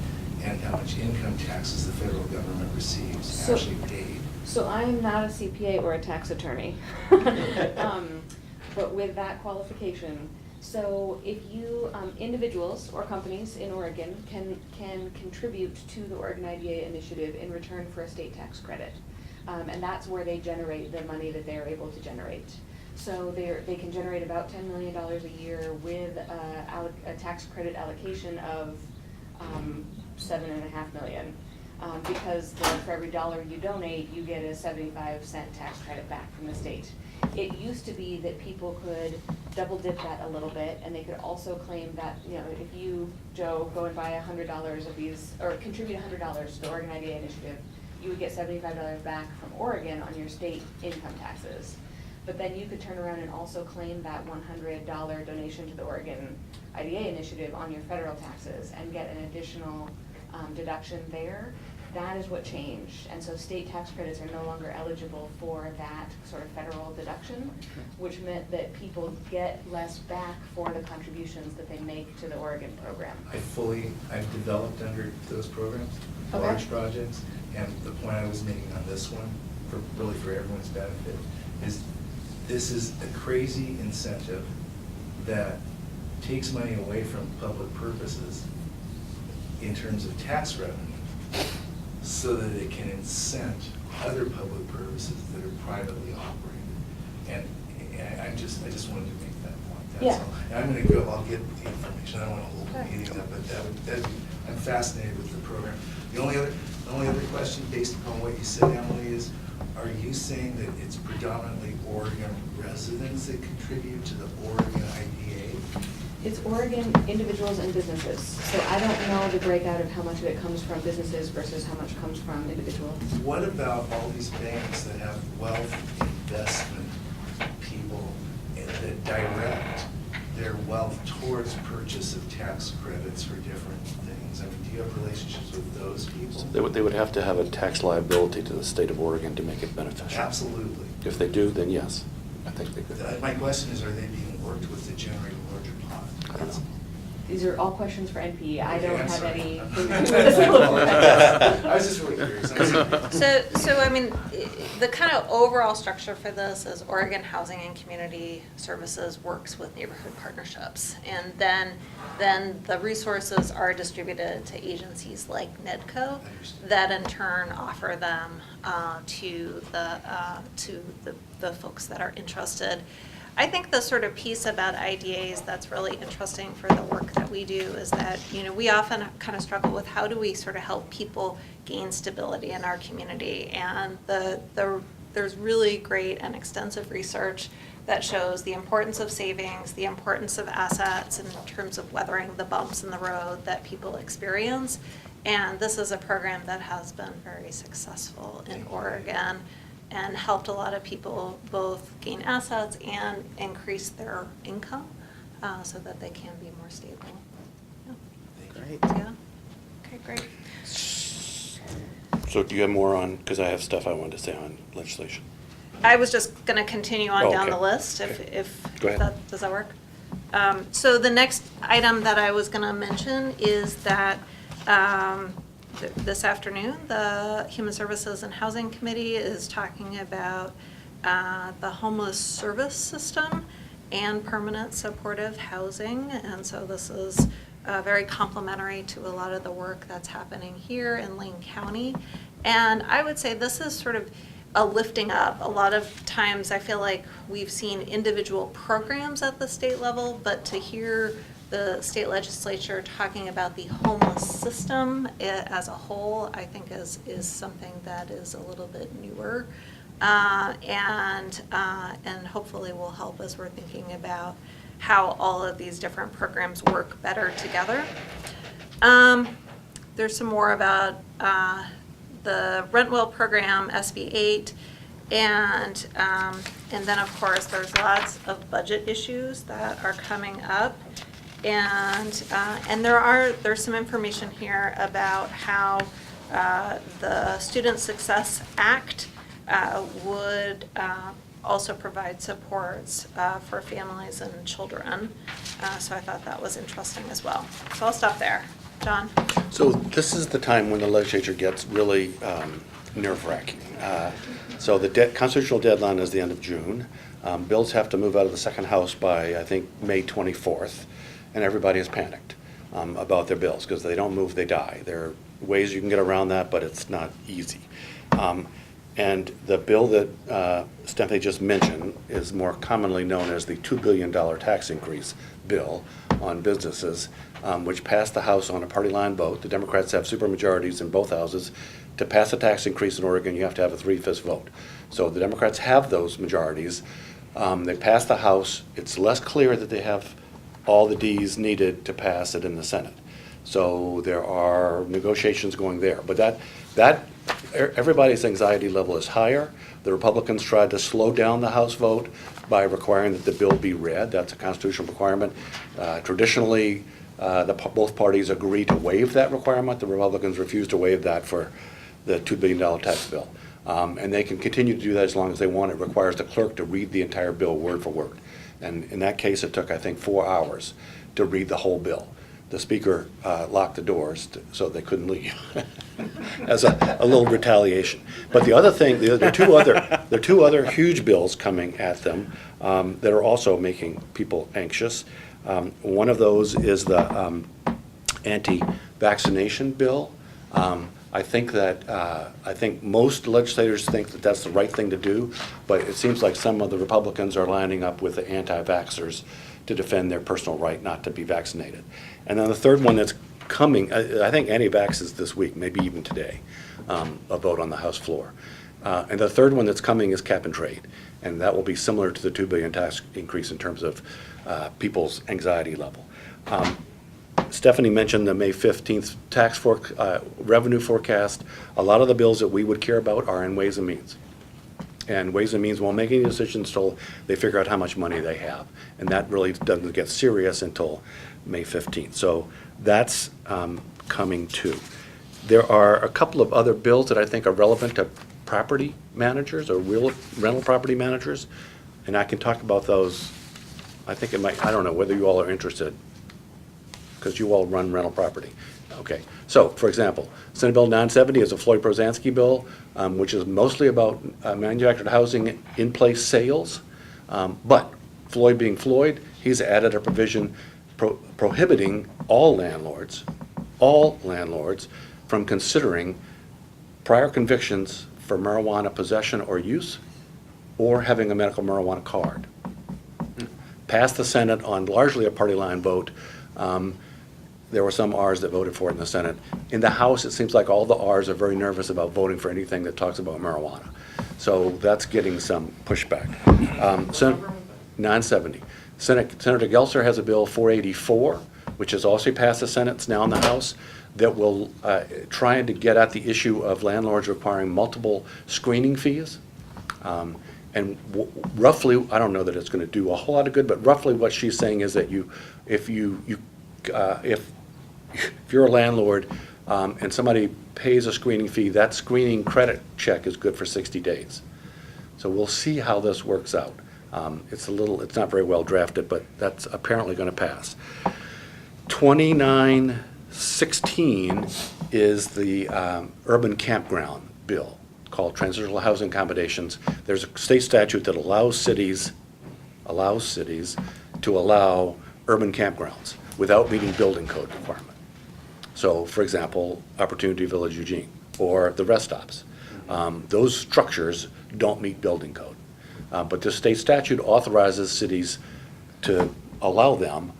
Speaker 8: and how much income taxes the federal government receives
Speaker 15: So-
Speaker 8: actually paid?
Speaker 15: So I'm not a CPA or a tax attorney, but with that qualification, so if you, individuals or companies in Oregon can contribute to the Oregon IDA initiative in return for a state tax credit. And that's where they generate the money that they're able to generate. So they can generate about $10 million a year with a tax credit allocation of $7.5 million. Because for every dollar you donate, you get a 75-cent tax credit back from the state. It used to be that people could double dip that a little bit, and they could also claim that, you know, if you, Joe, go and buy $100 of these, or contribute $100 to the Oregon IDA initiative, you would get $75 back from Oregon on your state income taxes. But then you could turn around and also claim that $100 donation to the Oregon IDA initiative on your federal taxes and get an additional deduction there. That is what changed. And so state tax credits are no longer eligible for that sort of federal deduction, which meant that people get less back for the contributions that they make to the Oregon program.
Speaker 8: I've developed under those programs,
Speaker 15: Okay.
Speaker 8: large projects, and the point I was making on this one, really for everyone's benefit, is this is a crazy incentive that takes money away from public purposes in terms of tax revenue, so that it can incent other public purposes that are privately operated. And I just wanted to make that point, that's
Speaker 15: Yeah.
Speaker 8: all. And I'm gonna go, I'll get the information, I don't wanna hold the meeting up, but I'm fascinated with the program. The only other question, based upon what you said, Emily, is, are you saying that it's predominantly Oregon residents that contribute to the Oregon IDA?
Speaker 15: It's Oregon individuals and businesses. So I don't know the breakout of how much of it comes from businesses versus how much comes from individuals.
Speaker 8: What about all these banks that have wealth investment people that direct their wealth towards purchase of tax credits for different things? I mean, do you have relationships with those people?
Speaker 2: They would have to have a tax liability to the state of Oregon to make it beneficial.
Speaker 8: Absolutely.
Speaker 2: If they do, then yes, I think they could.
Speaker 8: My question is, are they being worked with to generate a larger pot?
Speaker 2: I don't know.
Speaker 15: these are all questions for NPE. I
Speaker 8: Okay,
Speaker 15: don't
Speaker 8: I'm
Speaker 15: have
Speaker 8: sorry.
Speaker 15: any.
Speaker 8: I was just really curious.
Speaker 7: So I mean, the kind of overall structure for this is Oregon Housing and Community Services works with neighborhood partnerships. And then the resources are distributed to agencies like NEDCO that in turn offer them to the folks that are interested. I think the sort of piece about IDAs that's really interesting for the work that we do is that, you know, we often kind of struggle with how do we sort of help people gain stability in our community. And there's really great and extensive research that shows the importance of savings, the importance of assets in terms of weathering the bumps in the road that people experience. And this is a program that has been very successful in Oregon and helped a lot of people both gain assets and increase their income so that they can be more stable. Yeah.
Speaker 1: Great.
Speaker 7: Yeah. Okay, great.
Speaker 2: So do you have more on, because I have stuff I wanted to say on legislation.
Speaker 7: I was just going to continue on down the
Speaker 2: Okay.
Speaker 7: list
Speaker 2: Okay.
Speaker 7: if
Speaker 2: Go ahead.
Speaker 7: does that work? So the next item that I was going to mention is that this afternoon, the Human Services and Housing Committee is talking about the homeless service system and permanent supportive housing. And so this is very complementary to a lot of the work that's happening here in Lane County. And I would say this is sort of a lifting up. A lot of times I feel like we've seen individual programs at the state level, but to hear the state legislature talking about the homeless system as a whole, I think is something that is a little bit newer, and hopefully will help as we're thinking about how all of these different programs work better together. There's some more about the Rentwell program, SB 8, and then of course there's lots of budget issues that are coming up. And there's some information here about how the Student Success Act would also provide supports for families and children. So I thought that was interesting as well. So I'll stop there. John?
Speaker 2: So this is the time when the legislature gets really nerve-wracking. So the constitutional deadline is the end of June. Bills have to move out of the second house by, I think, May 24th. And everybody is panicked about their bills, because if they don't move, they die. There are ways you can get around that, but it's not easy. And the bill that Stephanie just mentioned is more commonly known as the $2 billion tax increase bill on businesses, which passed the House on a party line vote. The Democrats have supermajorities in both houses. To pass a tax increase in Oregon, you have to have a 3/5 vote. So the Democrats have those majorities. They passed the House. It's less clear that they have all the Ds needed to pass it in the Senate. So there are negotiations going there. But that everybody's anxiety level is higher. The Republicans tried to slow down the House vote by requiring that the bill be read. That's a constitutional requirement. Traditionally, both parties agree to waive that requirement. The Republicans refuse to waive that for the $2 billion tax bill. And they can continue to do that as long as they want. It requires the clerk to read the entire bill word for word. And in that case, it took, I think, 4 hours to read the whole bill. The speaker locked the doors so they couldn't leave as a little retaliation. But the other thing, there are two other huge bills coming at them that are also making people anxious. One of those is the anti-vaccination bill. I think most legislators think that that's the right thing to do, but it seems like some of the Republicans are lining up with the anti-vaxxers to defend their personal right not to be vaccinated. And then the third one that's coming, I think anti-vax is this week, maybe even today, a vote on the House floor. And the third one that's coming is cap and trade, and that will be similar to the $2 billion tax increase in terms of people's anxiety level. Stephanie mentioned the May 15th tax revenue forecast. A lot of the bills that we would care about are in Ways and Means. And Ways and Means won't make any decisions until they figure out how much money they have. And that really doesn't get serious until May 15th. So that's coming too. There are a couple of other bills that I think are relevant to property managers or rental property managers. And I can talk about those. I think it might, I don't know whether you all are interested. because you all run rental property. Okay, so, for example, Senate Bill 970 is a Floyd Prozansky bill, which is mostly about manufactured housing in-place sales. But Floyd being Floyd, he's added a provision prohibiting all landlords from considering prior convictions for marijuana possession or use, or having a medical marijuana card. Passed the Senate on largely a party line vote. There were some R's that voted for it in the Senate. In the House, it seems like all the R's are very nervous about voting for anything that talks about marijuana. So that's getting some pushback. 970. Senator Gelser has a bill 484, which has also passed the Senate. It's now in the House, that will trying to get at the issue of landlords requiring multiple screening fees. And roughly, I don't know that it's going to do a whole lot of good, but roughly what she's saying is that if you're a landlord and somebody pays a screening fee, that screening credit check is good for 60 days. So we'll see how this works out. It's not very well drafted, but that's apparently going to pass. 2916 is the urban campground bill called Transitional Housing Accommodations. There's a state statute that allows cities to allow urban campgrounds without meeting building code requirement. So, for example, Opportunity Village Eugene or the rest stops. Those structures don't meet building code. But the state statute authorizes cities to allow them,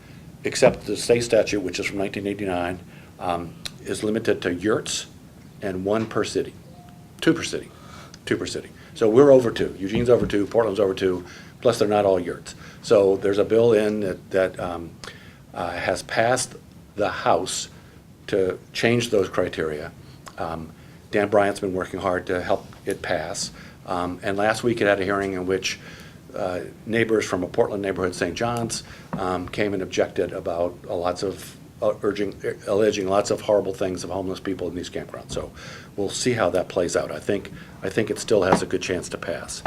Speaker 2: except the state statute, which is from 1989, is limited to yurts and one per city. Two per city. So we're over 2. Eugene's over 2, Portland's over 2, plus they're not all yurts. So there's a bill in that has passed the House to change those criteria. Dan Bryant's been working hard to help it pass. And last week it had a hearing in which neighbors from a Portland neighborhood, St. John's, came and objected about alleging lots of horrible things of homeless people in these campgrounds. So we'll see how that plays out. I think it still has a good chance to pass.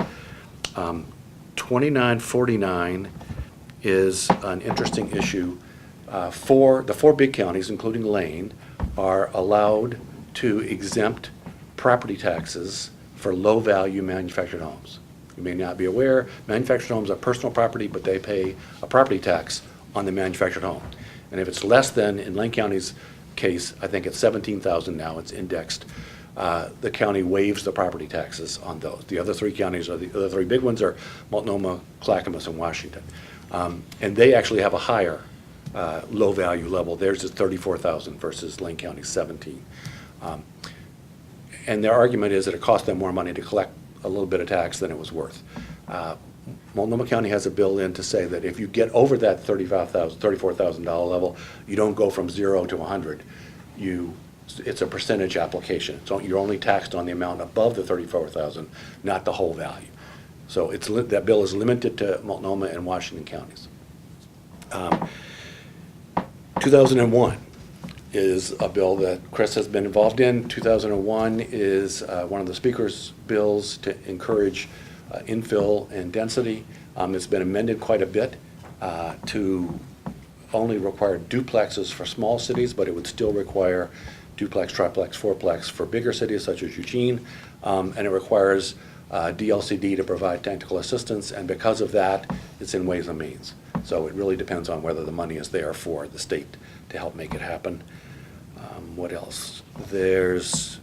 Speaker 2: 2949 is an interesting issue. The 4 big counties, including Lane, are allowed to exempt property taxes for low-value manufactured homes. You may not be aware, manufactured homes are personal property, but they pay a property tax on the manufactured home. And if it's less than, in Lane County's case, I think it's $17,000 now, it's indexed, the county waives the property taxes on those. The other 3 counties, the other 3 big ones are Multnomah, Clackamas, and Washington. And they actually have a higher low-value level. Theirs is $34,000 versus Lane County's $17,000. And their argument is that it cost them more money to collect a little bit of tax than it was worth. Multnomah County has a bill in to say that if you get over that $34,000 level, you don't go from 0 to 100. It's a percentage application. So you're only taxed on the amount above the $34,000, not the whole value. So that bill is limited to Multnomah and Washington counties. 2001 is a bill that Chris has been involved in. 2001 is one of the Speaker's bills to encourage infill and density. It's been amended quite a bit to only require duplexes for small cities, but it would still require duplex, triplex, fourplex for bigger cities such as Eugene, and it requires DLCD to provide technical assistance, and because of that, it's in Ways and Means. So it really depends on whether the money is there for the state to help make it happen. What else? There's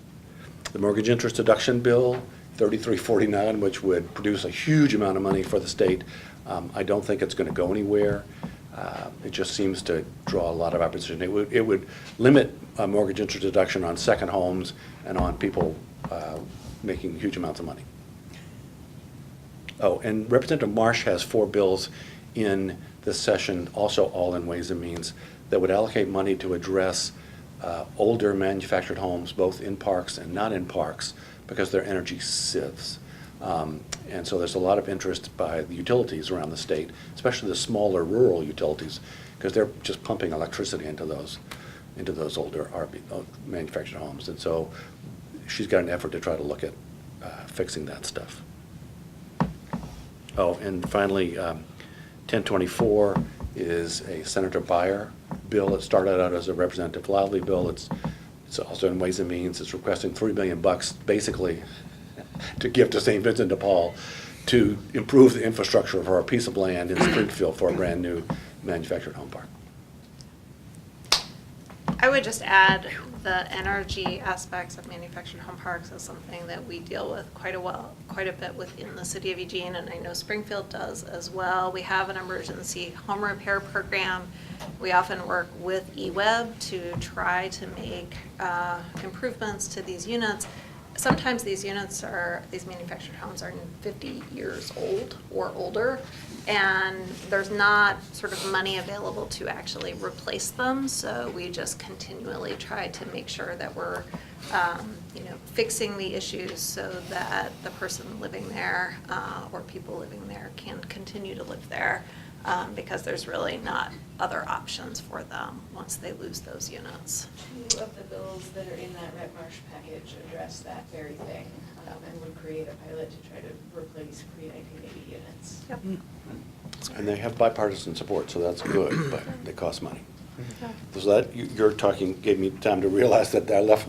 Speaker 2: the mortgage interest deduction bill, 3349, which would produce a huge amount of money for the state. I don't think it's going to go anywhere. It just seems to draw a lot of opposition. It would limit mortgage interest deduction on second homes and on people making huge amounts of money. Oh, and Representative Marsh has 4 bills in this session, also all in Ways and Means, that would allocate money to address older manufactured homes, both in parks and not in parks, because they're energy sieves. And so there's a lot of interest by the utilities around the state, especially the smaller rural utilities, because they're just pumping electricity into those older manufactured homes. And so she's got an effort to try to look at fixing that stuff. Oh, and finally, 1024 is a Senator Beyer bill. It started out as a Representative Lively bill. It's also in Ways and Means. It's requesting $3 million basically to give to St. Vincent de Paul to improve the infrastructure of our piece of land in Springfield for a brand-new manufactured home park.
Speaker 7: I would just add the energy aspects of manufactured home parks is something that we deal with quite a bit within the city of Eugene, and I know Springfield does as well. We have an emergency home repair program. We often work with eWeb to try to make improvements to these units. Sometimes these manufactured homes are 50 years old or older, and there's not sort of money available to actually replace them. So we just continually try to make sure that we're, fixing the issues so that the person living there or people living there can continue to live there, because there's really not other options for them once they lose those units.
Speaker 15: Two of the bills that are in that Red Marsh package address that very thing, and would create a pilot to try to replace pre-1980 units.
Speaker 7: Yep.
Speaker 2: And they have bipartisan support, so that's good, but they cost money. So that, you're talking, gave me time to realize that I left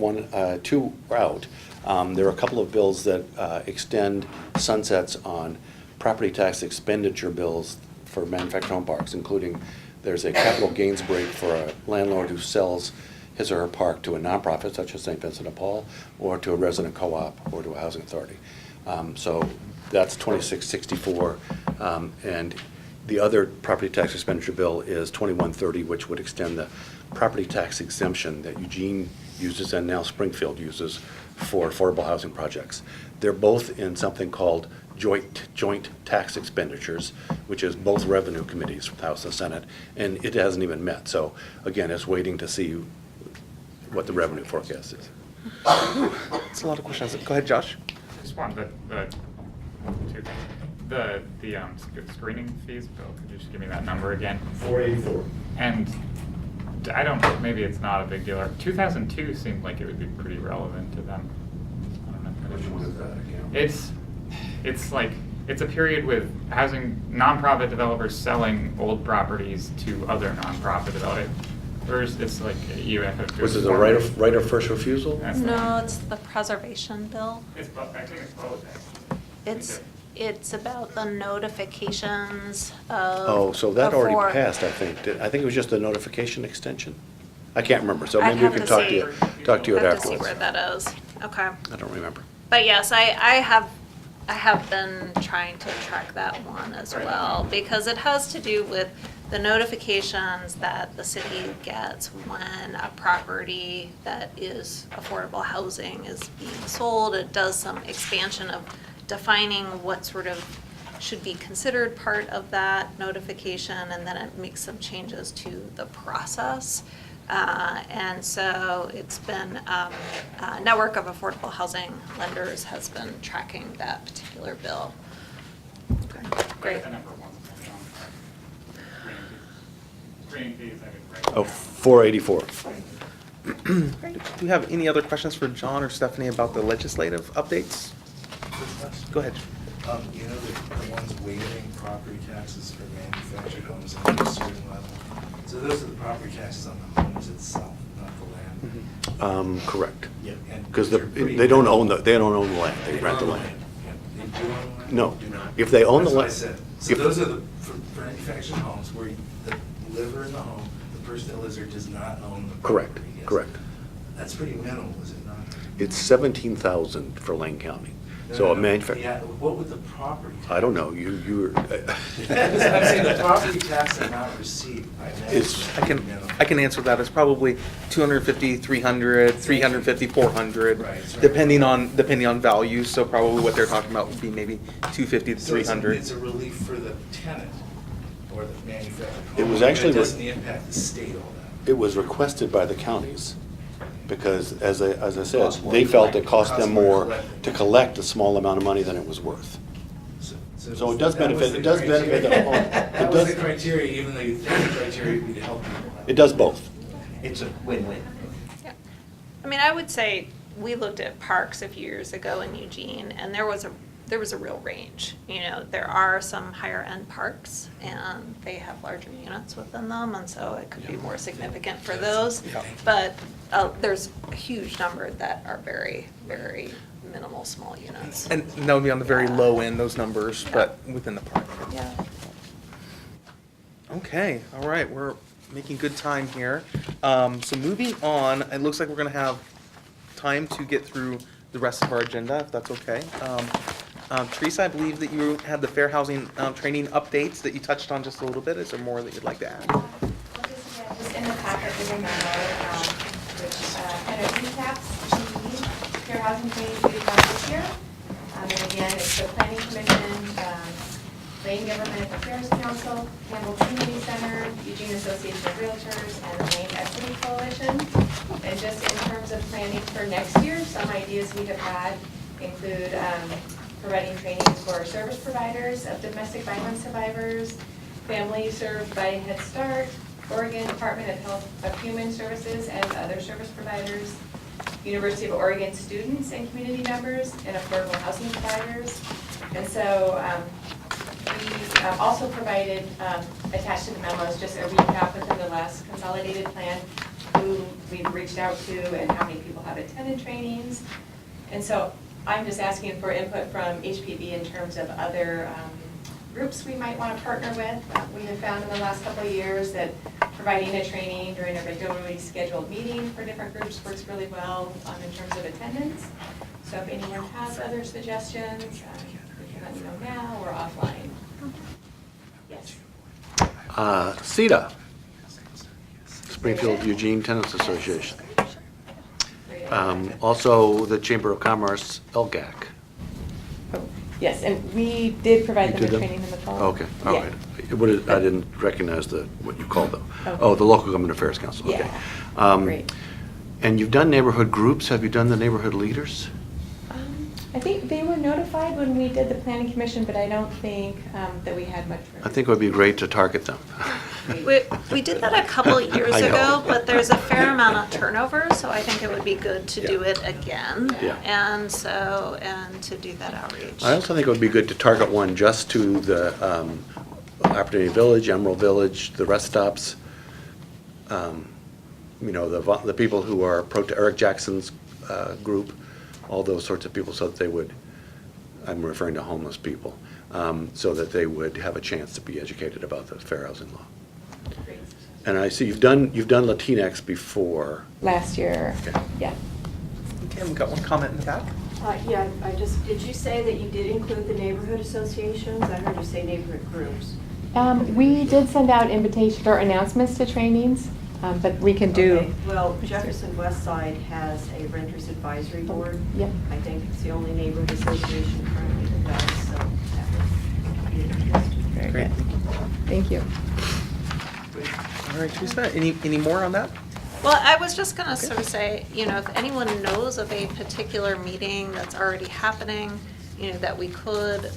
Speaker 2: two out. There are a couple of bills that extend sunsets on property tax expenditure bills for manufactured home parks, including there's a capital gains break for a landlord who sells his or her park to a nonprofit such as St. Vincent de Paul, or to a resident co-op, or to a housing authority. So that's 2664, and the other property tax expenditure bill is 2130, which would extend the property tax exemption that Eugene uses and now Springfield uses for affordable housing projects. They're both in something called joint tax expenditures, which is both revenue committees, House and Senate, and it hasn't even met. So again, it's waiting to see what the revenue forecast is.
Speaker 1: It's a lot of questions. Go ahead, Josh.
Speaker 10: Just one, the two things. The screening fees bill, could you just give me that number again?
Speaker 8: 484.
Speaker 10: And I don't, maybe it's not a big deal. 2002 seemed like it would be pretty relevant to them. I don't know.
Speaker 2: Which one is that again?
Speaker 10: It's a period with housing, nonprofit developers selling old properties to other nonprofit developers. First, it's like you have to.
Speaker 2: Was it the right of first refusal?
Speaker 10: That's the
Speaker 7: No,
Speaker 10: one.
Speaker 7: it's the preservation bill.
Speaker 10: I think it's both, actually.
Speaker 7: It's about the notifications of.
Speaker 2: Oh, so that already
Speaker 7: before-
Speaker 2: passed, I think. I think it was just a notification extension. I can't remember, so
Speaker 7: I'd
Speaker 2: maybe we
Speaker 7: have
Speaker 2: can
Speaker 7: to
Speaker 2: talk to
Speaker 7: see.
Speaker 2: you it
Speaker 7: Have to see
Speaker 2: afterwards.
Speaker 7: where that is. Okay.
Speaker 2: I don't remember.
Speaker 7: But yes, I have been trying to track that one as well, because it has to do with the notifications that the city gets when a property that is affordable housing is being sold. It does some expansion of defining what sort of should be considered part of that notification, and then it makes some changes to the process. And so it's been, a network of affordable housing lenders has been tracking that particular bill. Great.
Speaker 10: The number one. Screening fees, I could write.
Speaker 2: Oh, 484.
Speaker 1: Do you have any other questions for John or Stephanie about the legislative updates? Go ahead.
Speaker 8: You know, the ones waiving property taxes for manufactured homes at a certain level. So those are the property taxes on the homes itself, not the land.
Speaker 2: Correct.
Speaker 8: Yep. And
Speaker 2: Because
Speaker 8: they're pretty
Speaker 2: they don't own
Speaker 8: minimal.
Speaker 2: the land, they rent the
Speaker 8: own
Speaker 2: land.
Speaker 8: Yep. They do own land?
Speaker 2: No.
Speaker 8: Do not?
Speaker 2: If they own the
Speaker 8: That's what I
Speaker 2: land-
Speaker 8: said. So
Speaker 2: if-
Speaker 8: those are for manufactured homes where the liver in the home, the person that lives there does not own the property.
Speaker 2: Correct,
Speaker 8: yes.
Speaker 2: correct.
Speaker 8: That's pretty minimal, is it not?
Speaker 2: It's 17,000 for Lane County. So a manufacturer,
Speaker 8: Yeah, what would the property tax?
Speaker 2: I don't know, you
Speaker 8: I'm saying the property tax amount received, I imagine.
Speaker 2: It's-
Speaker 1: I can answer that. It's probably 250, 300, 350, 400,
Speaker 8: Right, it's right.
Speaker 1: depending on value. So probably what they're talking about would be maybe 250 to
Speaker 8: So it's
Speaker 1: 300.
Speaker 8: a relief for the tenant or the manufactured home.
Speaker 2: It was actually
Speaker 8: It doesn't impact the state all that.
Speaker 2: It was requested by the counties, because as I said,
Speaker 8: Cost more
Speaker 2: they
Speaker 8: to
Speaker 2: felt
Speaker 8: collect.
Speaker 2: it cost
Speaker 8: Cost
Speaker 2: them
Speaker 8: more to
Speaker 2: more
Speaker 8: collect.
Speaker 2: to collect a small amount of money than it was worth. So it does
Speaker 8: that was
Speaker 2: benefit-
Speaker 8: the
Speaker 2: it does benefit the
Speaker 8: criteria.
Speaker 2: home.
Speaker 8: That
Speaker 2: It
Speaker 8: was
Speaker 2: does-
Speaker 8: the criteria, even though you think the criteria would be to help people.
Speaker 2: It does both.
Speaker 3: It's a win-win.
Speaker 7: Yeah. I mean, I would say, we looked at parks a few years ago in Eugene, and there there was a real range. There are some higher end parks and they have larger units within them, and so it could be more significant for those.
Speaker 1: Yeah.
Speaker 7: But there's a huge number that are very, very minimal small units.
Speaker 1: And that would be on the very low end, those numbers, but within the park.
Speaker 7: Yeah.
Speaker 1: Okay, all right, we're making good time here. So moving on, it looks like we're gonna have time to get through the rest of our agenda, if that's okay. Teresa, I believe that you had the fair housing training updates that you touched on just a little bit. Is there more that you'd like to add?
Speaker 5: Just in the packet, there's a memo, which kind of recaps the fair housing training we've done this year. And again, it's the Planning Commission, Lane Government Affairs Council, Campbell Community Center, Eugene Association of Realtors, and the Lane Equity Coalition. And just in terms of planning for next year, some ideas we have had include providing trainings for service providers of domestic violence survivors, families served by Head Start, Oregon Department of Human Services and other service providers, University of Oregon students and community members, and affordable housing providers. And so we also provided, attached to the memos, just a recap within the last consolidated plan, who we've reached out to and how many people have attended trainings. And so I'm just asking for input from HPB in terms of other groups we might want to partner with. We have found in the last couple of years that providing a training during a regularly scheduled meeting for different groups works really well in terms of attendance. So if anyone has other suggestions, you can let me know now or offline. Yes.
Speaker 2: CETA, Springfield Eugene Tenants Association. Also, the Chamber of Commerce, LGAC.
Speaker 15: Yes, and we did provide
Speaker 2: You
Speaker 15: them
Speaker 2: did
Speaker 15: with
Speaker 2: them?
Speaker 15: training in the fall.
Speaker 2: Okay, all
Speaker 15: Yeah.
Speaker 2: right. What is, I didn't recognize what you called them.
Speaker 15: Oh.
Speaker 2: Oh, the Local Government Affairs Council, okay.
Speaker 15: Yeah, great.
Speaker 2: And you've done neighborhood groups, have you done the neighborhood leaders?
Speaker 15: I think they were notified when we did the planning commission, but I don't think that we had much.
Speaker 2: I think it would be great to target them.
Speaker 7: We did that a couple of years
Speaker 2: I know.
Speaker 7: ago, but there's a fair amount of turnover, so I think it would be good to do
Speaker 2: Yeah.
Speaker 7: it again.
Speaker 2: Yeah.
Speaker 7: And to do that outreach.
Speaker 2: I also think it would be good to target one just to the Opportunity Village, Emerald Village, the rest stops. The people who are Eric Jackson's group, all those sorts of people, so that they would, I'm referring to homeless people, so that they would have a chance to be educated about the fair housing law. And I see you've done Latinx before.
Speaker 15: Last year,
Speaker 2: Okay.
Speaker 15: yeah.
Speaker 1: Okay, we've got one comment in the back.
Speaker 9: Yeah, did you say that you did include the neighborhood associations? I heard you say neighborhood groups.
Speaker 15: We did send out invitation or announcements to trainings, but we can do.
Speaker 9: Okay, well, Jefferson West Side has a renters advisory board.
Speaker 15: Yep.
Speaker 9: I think it's the only neighborhood association currently that does, so that would be interesting.
Speaker 15: Very
Speaker 1: Great.
Speaker 15: good. Thank you.
Speaker 1: All right, Teresa, any more on that?
Speaker 7: Well, I was just gonna sort of say, if anyone knows of a particular meeting that's already happening, that we could,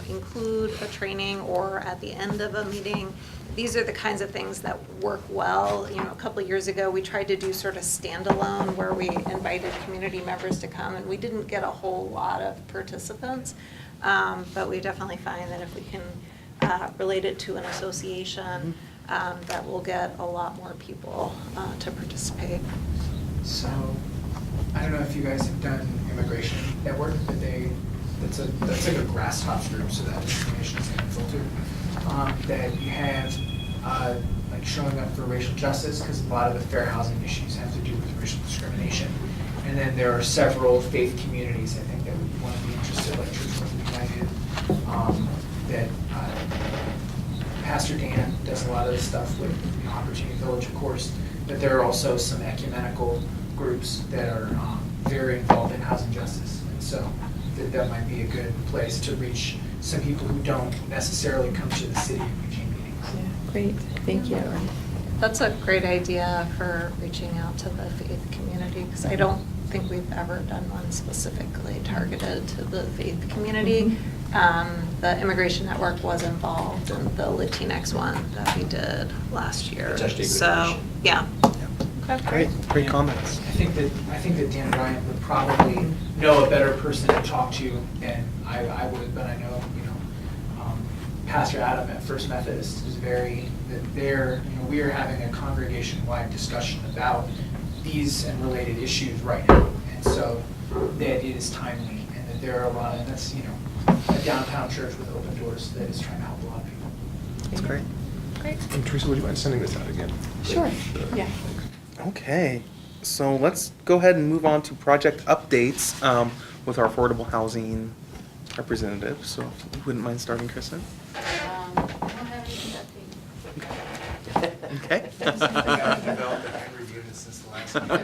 Speaker 7: include a training or at the end of a meeting. These are the kinds of things that work well. A couple of years ago, we tried to do sort of standalone where we invited community members to come, and we didn't get a whole lot of participants. But we definitely find that if we can relate it to an association, that will get a lot more people to participate.
Speaker 14: So, I don't know if you guys have done Immigration Network, but that's like a grasshoppers group, so that information is kind of filtered. That you have like showing up for racial justice, because a lot of the fair housing issues have to do with racial discrimination. And then there are several faith communities, I think, that would want to be interested, like Church North United, that Pastor Dan does a lot of this stuff with Opportunity Village, of course, but there are also some ecumenical groups that are very involved in housing justice. And so that might be a good place to reach some people who don't necessarily come to the city of Eugene meetings.
Speaker 15: Yeah, great, thank you.
Speaker 7: That's a great idea for reaching out to the faith community, because I don't think we've ever done one specifically targeted to the faith community. The Immigration Network was involved in the Latinx one that we did last year.
Speaker 3: It's actually a good
Speaker 7: So,
Speaker 3: initiative.
Speaker 7: yeah.
Speaker 1: Great comments.
Speaker 14: I think that Dan Bryant would probably know a better person to talk to than I would, but I know, Pastor Adam at First Methodist is we are having a congregation-wide discussion about these and related issues right now. And so that it is timely and that there are a lot, and that's, a downtown church with open doors that is trying to help a lot of people.
Speaker 1: That's great.
Speaker 7: Great.
Speaker 6: And Teresa, would you mind sending this out again?
Speaker 15: Sure, yeah.
Speaker 1: Okay, so let's go ahead and move on to project updates with our affordable housing representative. So if you wouldn't mind starting, Kristen?
Speaker 4: I don't have anything to update.
Speaker 1: Okay.
Speaker 8: I've developed and reviewed it since the last meeting.
Speaker 4: I've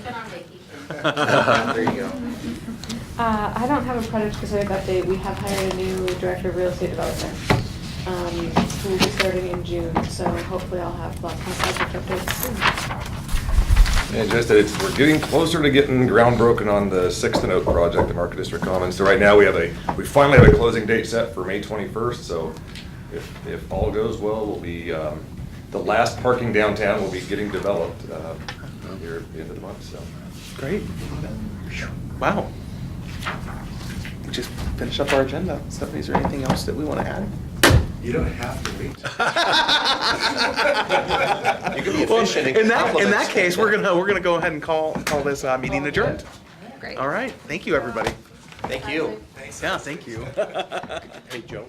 Speaker 4: been on vacation.
Speaker 3: There you go.
Speaker 15: I don't have a project-specific update. We have hired a new director of real estate development, who will be starting in June, so hopefully I'll have lots more project updates soon.
Speaker 6: And just that we're getting closer to getting ground broken on the 6th and Oak project at Market District Commons. So right now we finally have a closing date set for May 21st. So if all goes well, we'll be, the last parking downtown will be getting developed here at the end of the month, so.
Speaker 1: Great. Wow. We just finished up our agenda. Stephanie, is there anything else that we want to add?
Speaker 8: You don't have to wait.
Speaker 3: You can be
Speaker 1: Well,
Speaker 3: efficient and
Speaker 1: in that
Speaker 3: compliments.
Speaker 1: case, we're gonna go ahead and call this meeting adjourned.
Speaker 7: Great.
Speaker 1: All right. Thank you, everybody.
Speaker 3: Thank you.
Speaker 1: Yeah, thank you.
Speaker 3: Hey, Joe.